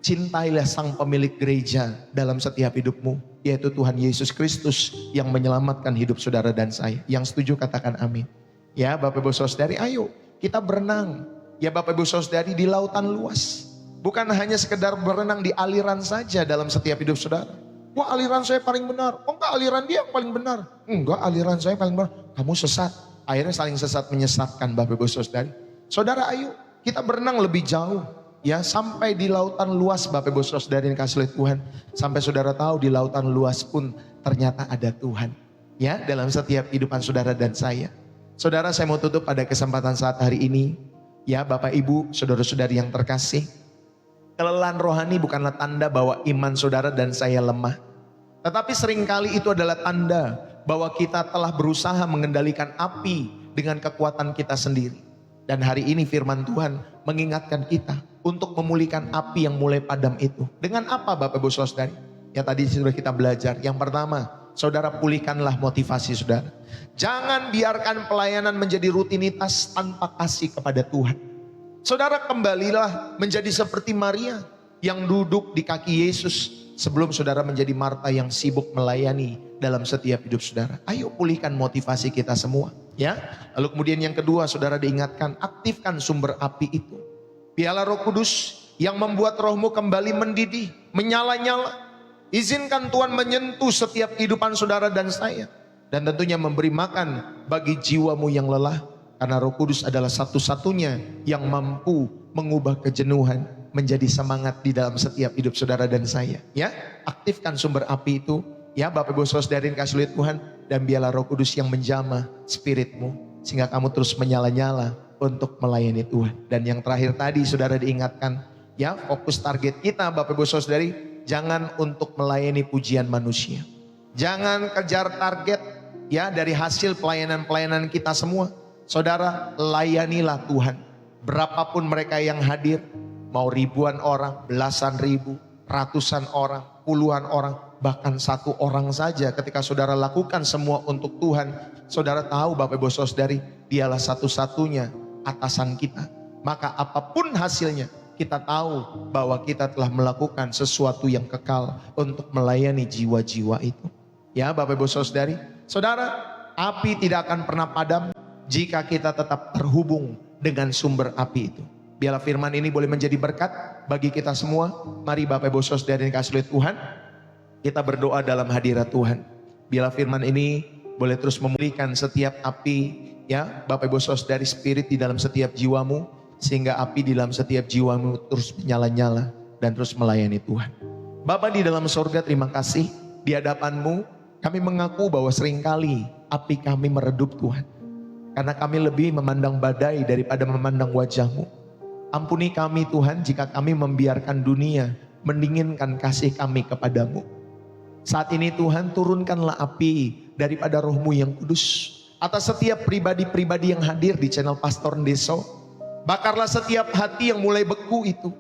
Cintailah sang pemilik gereja dalam setiap hidupmu, yaitu Tuhan Yesus Kristus yang menyelamatkan hidup saudara dan saya. Yang setuju katakan amin. Ya Bapak Ibu Saudari, ayo kita berenang. Ya Bapak Ibu Saudari, di lautan luas. Bukan hanya sekedar berenang di aliran saja dalam setiap hidup saudara. Wah, aliran saya paling benar. Oh enggak, aliran dia yang paling benar. Enggak, aliran saya paling benar. Kamu sesat. Akhirnya saling sesat menyesatkan Bapak Ibu Saudari. Saudara, ayo kita berenang lebih jauh. Ya, sampai di lautan luas Bapak Ibu Saudari yang kasih lihat Tuhan. Sampai saudara tahu di lautan luas pun ternyata ada Tuhan. Ya, dalam setiap kehidupan saudara dan saya. Saudara, saya mau tutup pada kesempatan saat hari ini. Ya Bapak Ibu, saudara-saudari yang terkasih. Kelelahan rohani bukanlah tanda bahwa iman saudara dan saya lemah. Tetapi seringkali itu adalah tanda bahwa kita telah berusaha mengendalikan api dengan kekuatan kita sendiri. Dan hari ini firman Tuhan mengingatkan kita untuk memulihkan api yang mulai padam itu. Dengan apa Bapak Ibu Saudari? Ya tadi sudah kita belajar. Yang pertama, saudara pulihkanlah motivasi saudara. Jangan biarkan pelayanan menjadi rutinitas tanpa kasih kepada Tuhan. Saudara kembalilah menjadi seperti Maria yang duduk di kaki Yesus sebelum saudara menjadi Marta yang sibuk melayani dalam setiap hidup saudara. Ayo pulihkan motivasi kita semua. Ya. Lalu kemudian yang kedua, saudara diingatkan, aktifkan sumber api itu. Biarlah Roh Kudus yang membuat rohmu kembali mendidih, menyala-nyala. Izinkan Tuhan menyentuh setiap kehidupan saudara dan saya. Dan tentunya memberi makan bagi jiwamu yang lelah. Karena Roh Kudus adalah satu-satunya yang mampu mengubah kejenuhan menjadi semangat di dalam setiap hidup saudara dan saya. Ya, aktifkan sumber api itu. Ya Bapak Ibu Saudari kasih lihat Tuhan. Dan biarlah Roh Kudus yang menjamah spiritmu. Sehingga kamu terus menyala-nyala untuk melayani Tuhan. Dan yang terakhir tadi saudara diingatkan. Ya, fokus target kita Bapak Ibu Saudari. Jangan untuk melayani pujian manusia. Jangan kejar target ya dari hasil pelayanan-pelayanan kita semua. Saudara, layanilah Tuhan. Berapapun mereka yang hadir, mau ribuan orang, belasan ribu, ratusan orang, puluhan orang, bahkan satu orang saja. Ketika saudara lakukan semua untuk Tuhan, saudara tahu Bapak Ibu Saudari, dialah satu-satunya atasan kita. Maka apapun hasilnya, kita tahu bahwa kita telah melakukan sesuatu yang kekal untuk melayani jiwa-jiwa itu. Ya Bapak Ibu Saudari, saudara, api tidak akan pernah padam jika kita tetap terhubung dengan sumber api itu. Biarlah firman ini boleh menjadi berkat bagi kita semua. Mari Bapak Ibu Saudari yang kasih lihat Tuhan, kita berdoa dalam hadirat Tuhan. Biarlah firman ini boleh terus memulihkan setiap api ya Bapak Ibu Saudari, spirit di dalam setiap jiwamu. Sehingga api di dalam setiap jiwamu terus menyala-nyala dan terus melayani Tuhan. Bapa di dalam sorga, terima kasih di hadapan-Mu. Kami mengaku bahwa seringkali api kami meredup Tuhan. Karena kami lebih memandang badai daripada memandang wajah-Mu. Ampuni kami Tuhan jika kami membiarkan dunia mendinginkan kasih kami kepadamu. Saat ini Tuhan, turunkanlah api daripada Roh-Mu yang kudus atas setiap pribadi-pribadi yang hadir di channel Pastor Ndeso. Bakarlah setiap hati yang mulai beku itu.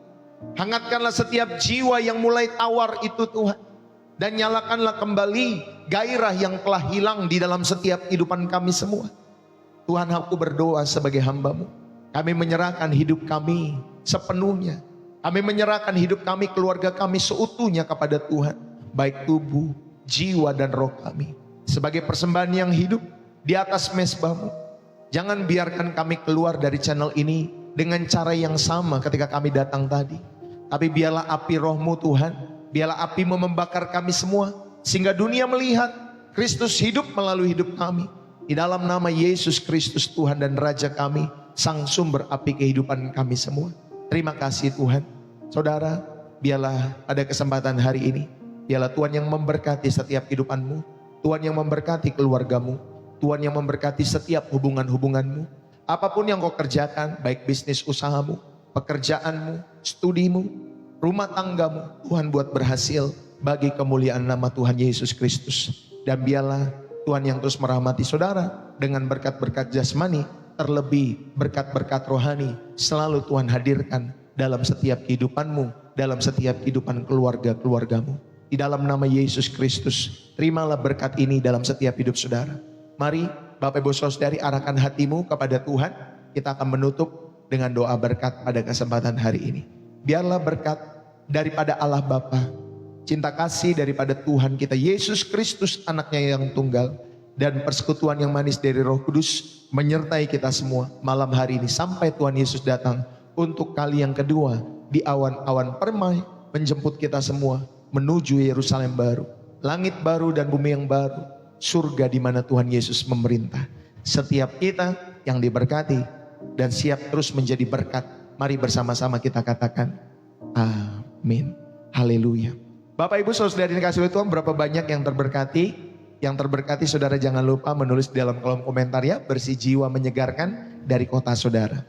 Hangatkanlah setiap jiwa yang mulai tawar itu Tuhan. Dan nyalakanlah kembali gairah yang telah hilang di dalam setiap kehidupan kami semua. Tuhan, aku berdoa sebagai hamba-Mu. Kami menyerahkan hidup kami sepenuhnya. Kami menyerahkan hidup kami, keluarga kami seutuhnya kepada Tuhan. Baik tubuh, jiwa dan roh kami. Sebagai persembahan yang hidup di atas mezbah-Mu. Jangan biarkan kami keluar dari channel ini dengan cara yang sama ketika kami datang tadi. Tapi biarlah api Roh-Mu Tuhan, biarlah api membakar kami semua. Sehingga dunia melihat Kristus hidup melalui hidup kami. Di dalam nama Yesus Kristus Tuhan dan Raja kami, sang sumber api kehidupan kami semua. Terima kasih Tuhan. Saudara, biarlah pada kesempatan hari ini, biarlah Tuhan yang memberkati setiap kehidupanmu. Tuhan yang memberkati keluargamu. Tuhan yang memberkati setiap hubungan-hubunganmu. Apapun yang kau kerjakan, baik bisnis usahamu, pekerjaanmu, studimu, rumah tanggamu, Tuhan buat berhasil bagi kemuliaan nama Tuhan Yesus Kristus. Dan biarlah Tuhan yang terus merahmati saudara dengan berkat-berkat jasmani, terlebih berkat-berkat rohani selalu Tuhan hadirkan dalam setiap kehidupanmu, dalam setiap kehidupan keluarga-keluargamu. Di dalam nama Yesus Kristus, terimalah berkat ini dalam setiap hidup saudara. Mari Bapak Ibu Saudari arahkan hatimu kepada Tuhan. Kita akan menutup dengan doa berkat pada kesempatan hari ini. Biarlah berkat daripada Allah Bapa, cinta kasih daripada Tuhan kita Yesus Kristus anaknya yang tunggal, dan persekutuan yang manis dari Roh Kudus menyertai kita semua malam hari ini sampai Tuhan Yesus datang untuk kali yang kedua di awan-awan permai menjemput kita semua menuju Yerusalem baru, langit baru dan bumi yang baru, surga di mana Tuhan Yesus memerintah. Setiap kita yang diberkati dan siap terus menjadi berkat, mari bersama-sama kita katakan amin. Haleluya. Bapak Ibu Saudara dikasihi Tuhan, berapa banyak yang terberkati? Yang terberkati saudara jangan lupa menulis di dalam kolom komentar ya, bersih jiwa menyegarkan dari kota saudara.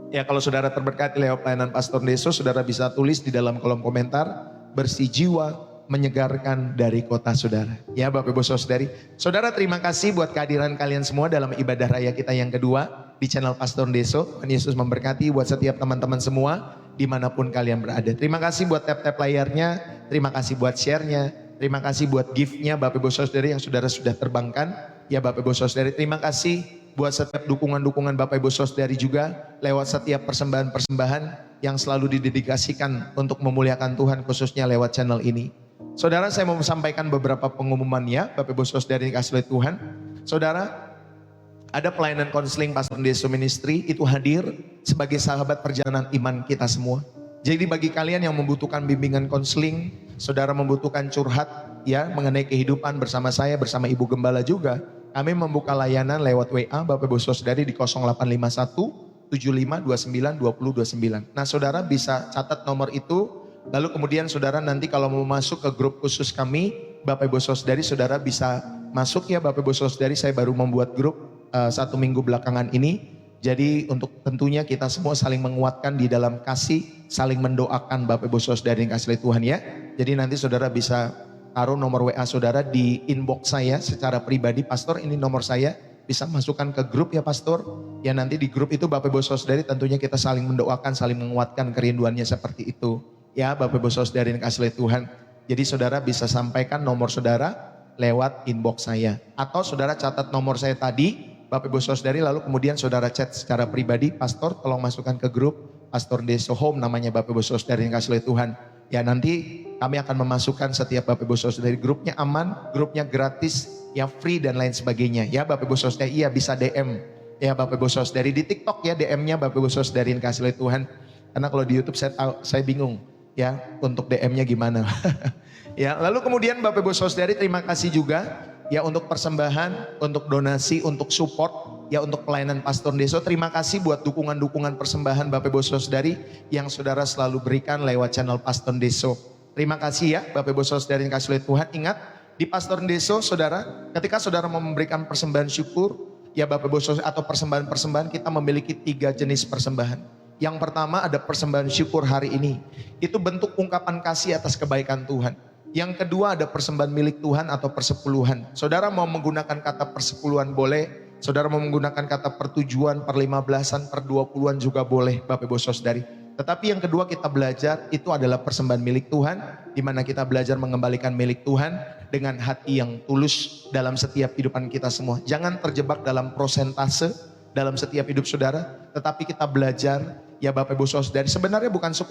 Ya, kalau saudara terberkati lewat pelayanan Pastor Deso, saudara bisa tulis di dalam kolom komentar bersih jiwa menyegarkan dari kota saudara. Ya Bapak Ibu Saudari, saudara terima kasih buat kehadiran kalian semua dalam ibadah raya kita yang kedua di channel Pastor Deso. Tuhan Yesus memberkati buat setiap teman-teman semua dimanapun kalian berada. Terima kasih buat tap-tap layarnya, terima kasih buat share-nya, terima kasih buat gift-nya Bapak Ibu Saudari yang saudara sudah terbangkan. Ya Bapak Ibu Saudari, terima kasih buat setiap dukungan-dukungan Bapak Ibu Saudari juga lewat setiap persembahan-persembahan yang selalu didedikasikan untuk memuliakan Tuhan khususnya lewat channel ini. Saudara, saya mau sampaikan beberapa pengumuman ya Bapak Ibu Saudari dikasihi Tuhan. Saudara, ada pelayanan konseling Pastor Deso Ministry itu hadir sebagai sahabat perjalanan iman kita semua. Jadi bagi kalian yang membutuhkan bimbingan konseling, saudara membutuhkan curhat ya mengenai kehidupan bersama saya, bersama Ibu Gembala juga, kami membuka layanan lewat WA Bapak Ibu Saudari di 0851 7529 2029. Nah saudara bisa catat nomor itu, lalu kemudian saudara nanti kalau mau masuk ke grup khusus kami Bapak Ibu Saudari, saudara bisa masuk ya Bapak Ibu Saudari. Saya baru membuat grup 1 minggu belakangan ini. Jadi untuk tentunya kita semua saling menguatkan di dalam kasih, saling mendoakan Bapak Ibu Saudari yang kasih Tuhan ya. Jadi nanti saudara bisa taruh nomor WA saudara di inbox saya secara pribadi, Pastor ini nomor saya, bisa masukkan ke grup ya Pastor. Ya nanti di grup itu Bapak Ibu Saudari tentunya kita saling mendoakan, saling menguatkan kerinduannya seperti itu. Ya Bapak Ibu Saudari yang kasih Tuhan. Jadi saudara bisa sampaikan nomor saudara lewat inbox saya. Atau saudara catat nomor saya tadi Bapak Ibu Saudari, lalu kemudian saudara chat secara pribadi, Pastor tolong masukkan ke grup Pastor Deso Home namanya Bapak Ibu Saudari yang kasih Tuhan. Ya nanti kami akan memasukkan setiap Bapak Ibu Saudari, grupnya aman, grupnya gratis, ya free dan lain sebagainya. Ya Bapak Ibu Saudari, iya bisa DM. Ya Bapak Ibu Saudari di TikTok ya DM-nya Bapak Ibu Saudari yang kasih Tuhan. Karena kalau di YouTube saya bingung ya untuk DM-nya gimana. Ya lalu kemudian Bapak Ibu Saudari terima kasih juga ya untuk persembahan, untuk donasi, untuk support, ya untuk pelayanan Pastor Deso. Terima kasih buat dukungan-dukungan persembahan Bapak Ibu Saudari yang saudara selalu berikan lewat channel Pastor Deso. Terima kasih ya Bapak Ibu Saudari yang kasih Tuhan. Ingat di Pastor Deso saudara, ketika saudara mau memberikan persembahan syukur, ya Bapak Ibu Saudari atau persembahan-persembahan, kita memiliki 3 jenis persembahan. Yang pertama ada persembahan syukur hari ini. Itu bentuk ungkapan kasih atas kebaikan Tuhan. Yang kedua ada persembahan milik Tuhan atau persepuluhan. Saudara mau menggunakan kata persepuluhan boleh. Saudara mau menggunakan kata pertujuan, per-15an, per-20an juga boleh Bapak Ibu Saudari. Tetapi yang kedua kita belajar itu adalah persembahan milik Tuhan. Di mana kita belajar mengembalikan milik Tuhan dengan hati yang tulus dalam setiap kehidupan kita semua. Jangan terjebak dalam prosentase dalam setiap hidup saudara. Tetapi kita belajar ya Bapak Ibu Saudari sebenarnya bukan 10%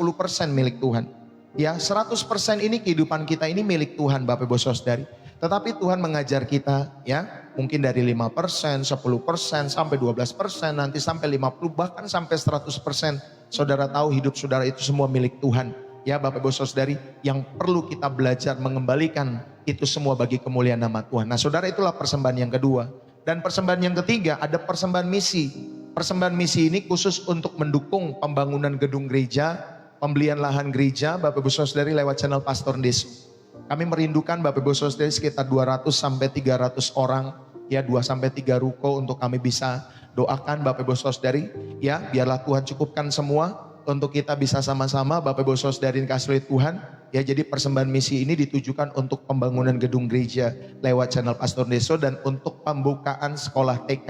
milik Tuhan. Ya 100% ini kehidupan kita ini milik Tuhan Bapak Ibu Saudari. Tetapi Tuhan mengajar kita ya mungkin dari 5%, 10%, sampai 12%, nanti sampai 50%, bahkan sampai 100%. Saudara tahu hidup saudara itu semua milik Tuhan. Ya Bapak Ibu Saudari, yang perlu kita belajar mengembalikan itu semua bagi kemuliaan nama Tuhan. Nah saudara, itulah persembahan yang kedua. Dan persembahan yang ketiga ada persembahan misi. Persembahan misi ini khusus untuk mendukung pembangunan gedung gereja, pembelian lahan gereja Bapak Ibu Saudari lewat channel Pastor Deso. Kami merindukan Bapak Ibu Saudari sekitar 200 sampai 300 orang, ya 2 sampai 3 ruko untuk kami bisa doakan Bapak Ibu Saudari. Ya biarlah Tuhan cukupkan semua untuk kita bisa sama-sama Bapak Ibu Saudari kasih Tuhan. Ya jadi persembahan misi ini ditujukan untuk pembangunan gedung gereja lewat channel Pastor Deso dan untuk pembukaan sekolah TK.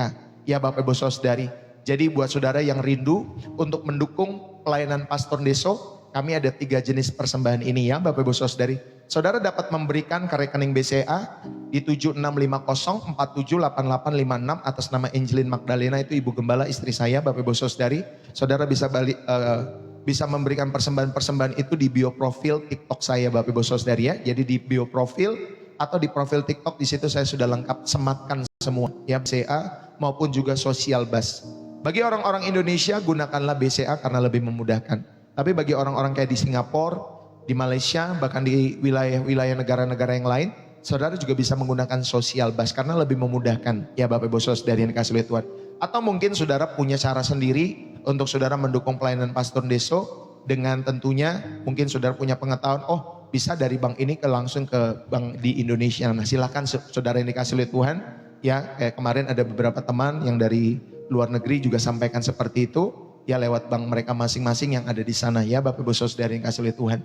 Ya Bapak Ibu Saudari, Jadi buat saudara yang rindu untuk mendukung pelayanan Pastor Deso, kami ada 3 jenis persembahan ini ya Bapak Ibu Saudari. Saudara dapat memberikan ke rekening BCA di 7650478856 atas nama Angelin Magdalena, itu Ibu Gembala istri saya Bapak Ibu Saudari. Saudara bisa memberikan persembahan-persembahan itu di bio profil TikTok saya Bapak Ibu Saudari ya. Jadi di bio profil atau di profil TikTok, di situ saya sudah lengkap sematkan semua ya, BCA maupun juga Social Bus. Bagi orang-orang Indonesia gunakanlah BCA karena lebih memudahkan. Tapi bagi orang-orang kayak di Singapura, di Malaysia, bahkan di wilayah-wilayah negara-negara yang lain, saudara juga bisa menggunakan Social Bus karena lebih memudahkan ya Bapak Ibu Saudara yang dikasih oleh Tuhan. Atau mungkin saudara punya cara sendiri untuk saudara mendukung pelayanan Pastor Deso, dengan tentunya mungkin saudara punya pengetahuan, oh bisa dari bank ini langsung ke bank di Indonesia. Nah silakan saudara yang dikasih oleh Tuhan ya, kayak kemarin ada beberapa teman yang dari luar negeri juga sampaikan seperti itu ya, lewat bank mereka masing-masing yang ada di sana ya Bapak Ibu Saudara yang dikasih oleh Tuhan.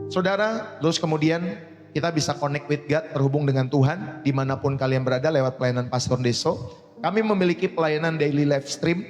Saudara, terus kemudian kita bisa connect with God, terhubung dengan Tuhan dimanapun kalian berada lewat pelayanan Pastor Deso. Kami memiliki pelayanan daily live stream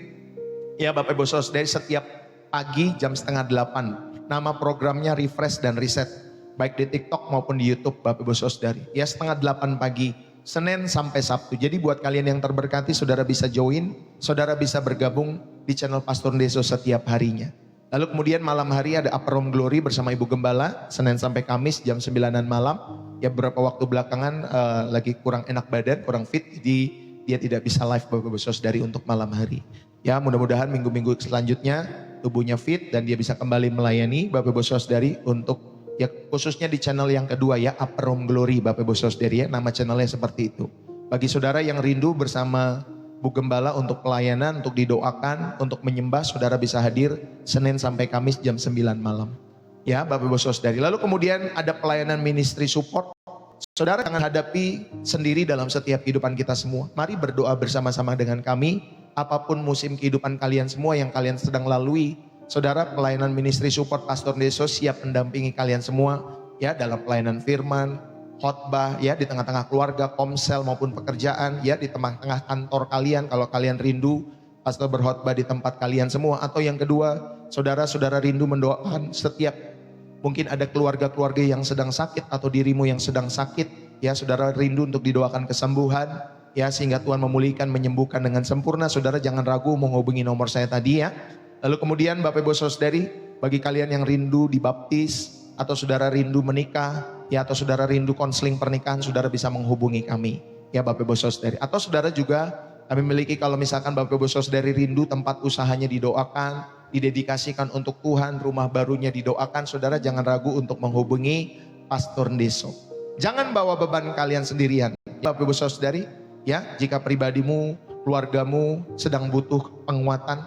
ya Bapak Ibu Saudara, setiap pagi jam 7:30. Nama programnya Refresh dan Reset, baik di TikTok maupun di YouTube Bapak Ibu Saudara ya, 7:30 pagi Senin sampai Sabtu. Jadi buat kalian yang terberkati, saudara bisa join, saudara bisa bergabung di channel Pastor Deso setiap harinya. Lalu kemudian malam hari ada Upper Room Glory bersama Ibu Gembala, Senin sampai Kamis jam 9-an malam. Ya beberapa waktu belakangan lagi kurang enak badan, kurang fit, jadi dia tidak bisa live Bapak Ibu Saudari untuk malam hari. Ya mudah-mudahan minggu-minggu selanjutnya tubuhnya fit dan dia bisa kembali melayani Bapak Ibu Saudari untuk ya khususnya di channel yang kedua ya, Upper Room Glory Bapak Ibu Saudari ya, nama channelnya seperti itu. Bagi saudara yang rindu bersama Bu Gembala untuk pelayanan, untuk didoakan, untuk menyembah, saudara bisa hadir Senin sampai Kamis jam 9 malam. Ya Bapak Ibu Saudari. Lalu kemudian ada pelayanan ministry support. Saudara jangan hadapi sendiri dalam setiap kehidupan kita semua. Mari berdoa bersama-sama dengan kami. Apapun musim kehidupan kalian semua yang kalian sedang lalui, saudara, pelayanan ministry support Pastor Deso siap mendampingi kalian semua ya, dalam pelayanan firman, khotbah ya, di tengah-tengah keluarga, komsel maupun pekerjaan ya, di tengah-tengah kantor kalian. Kalau kalian rindu pastor berkhotbah di tempat kalian semua. Atau yang kedua, saudara-saudara rindu mendoakan setiap, mungkin ada keluarga-keluarga yang sedang sakit atau dirimu yang sedang sakit ya, saudara rindu untuk didoakan kesembuhan ya, sehingga Tuhan memulihkan, menyembuhkan dengan sempurna. Saudara jangan ragu menghubungi nomor saya tadi ya. Lalu kemudian Bapak Ibu Saudari, bagi kalian yang rindu dibaptis atau saudara rindu menikah ya, atau saudara rindu konseling pernikahan, saudara bisa menghubungi kami ya Bapak Ibu Saudari. Atau saudara juga kami miliki, kalau misalkan Bapak Ibu Saudari rindu tempat usahanya didoakan, didedikasikan untuk Tuhan, rumah barunya didoakan, saudara jangan ragu untuk menghubungi Pastor Deso. Jangan bawa beban kalian sendirian Bapak Ibu Saudari ya. Jika pribadimu, keluargamu sedang butuh penguatan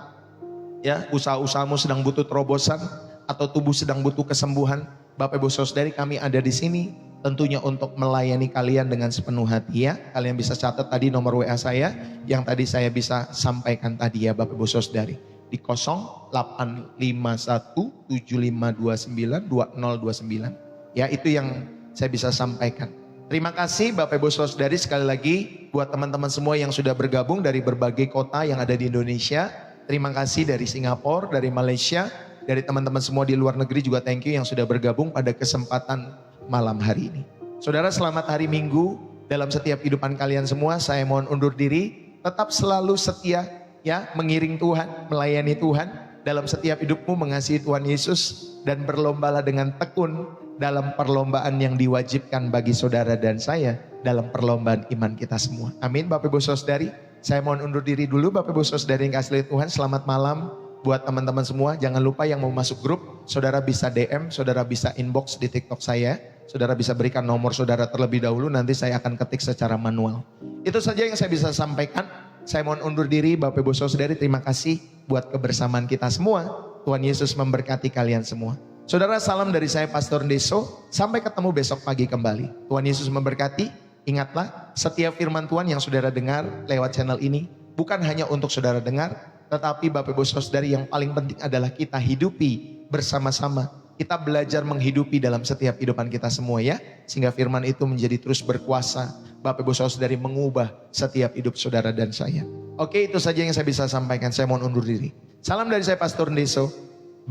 ya, usaha-usahamu sedang butuh terobosan, atau tubuh sedang butuh kesembuhan, Bapak Ibu Saudari, kami ada di sini tentunya untuk melayani kalian dengan sepenuh hati ya. Kalian bisa catat tadi nomor WA saya yang tadi saya bisa sampaikan tadi ya Bapak Ibu Saudari, di 085175292029 ya, itu yang saya bisa sampaikan. Terima kasih Bapak Ibu Saudari, sekali lagi buat teman-teman semua yang sudah bergabung dari berbagai kota yang ada di Indonesia. Terima kasih dari Singapura, dari Malaysia, dari teman-teman semua di luar negeri juga thank you yang sudah bergabung pada kesempatan malam hari ini. Saudara, selamat hari Minggu dalam setiap kehidupan kalian semua. Saya mohon undur diri, tetap selalu setia ya, mengiring Tuhan, melayani Tuhan dalam setiap hidupmu, mengasihi Tuhan Yesus, dan berlombalah dengan tekun dalam perlombaan yang diwajibkan bagi saudara dan saya dalam perlombaan iman kita semua. Amin Bapak Ibu Saudari. Saya mohon undur diri dulu Bapak Ibu Saudari yang kasih Tuhan. Selamat malam buat teman-teman semua. Jangan lupa yang mau masuk grup, saudara bisa DM, saudara bisa inbox di TikTok saya. Saudara bisa berikan nomor saudara terlebih dahulu, nanti saya akan ketik secara manual. Itu saja yang saya bisa sampaikan. Saya mohon undur diri Bapak Ibu Saudari. Terima kasih buat kebersamaan kita semua. Tuhan Yesus memberkati kalian semua. Saudara, salam dari saya Pastor Deso. Sampai ketemu besok pagi kembali. Tuhan Yesus memberkati. Ingatlah, setiap firman Tuhan yang saudara dengar lewat channel ini bukan hanya untuk saudara dengar, tetapi Bapak Ibu Saudari, yang paling penting adalah kita hidupi bersama-sama. Kita belajar menghidupi dalam setiap kehidupan kita semua ya, sehingga firman itu menjadi terus berkuasa. Bapak Ibu Saudari, mengubah setiap hidup saudara dan saya. Oke, itu saja yang saya bisa sampaikan. Saya mohon undur diri. Salam dari saya Pastor Ndeso,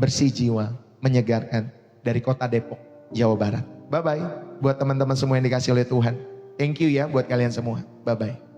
bersih jiwa, menyegarkan dari kota Depok, Jawa Barat. Bye-bye buat teman-teman semua yang dikasih oleh Tuhan. Thank you ya buat kalian semua. Bye-bye.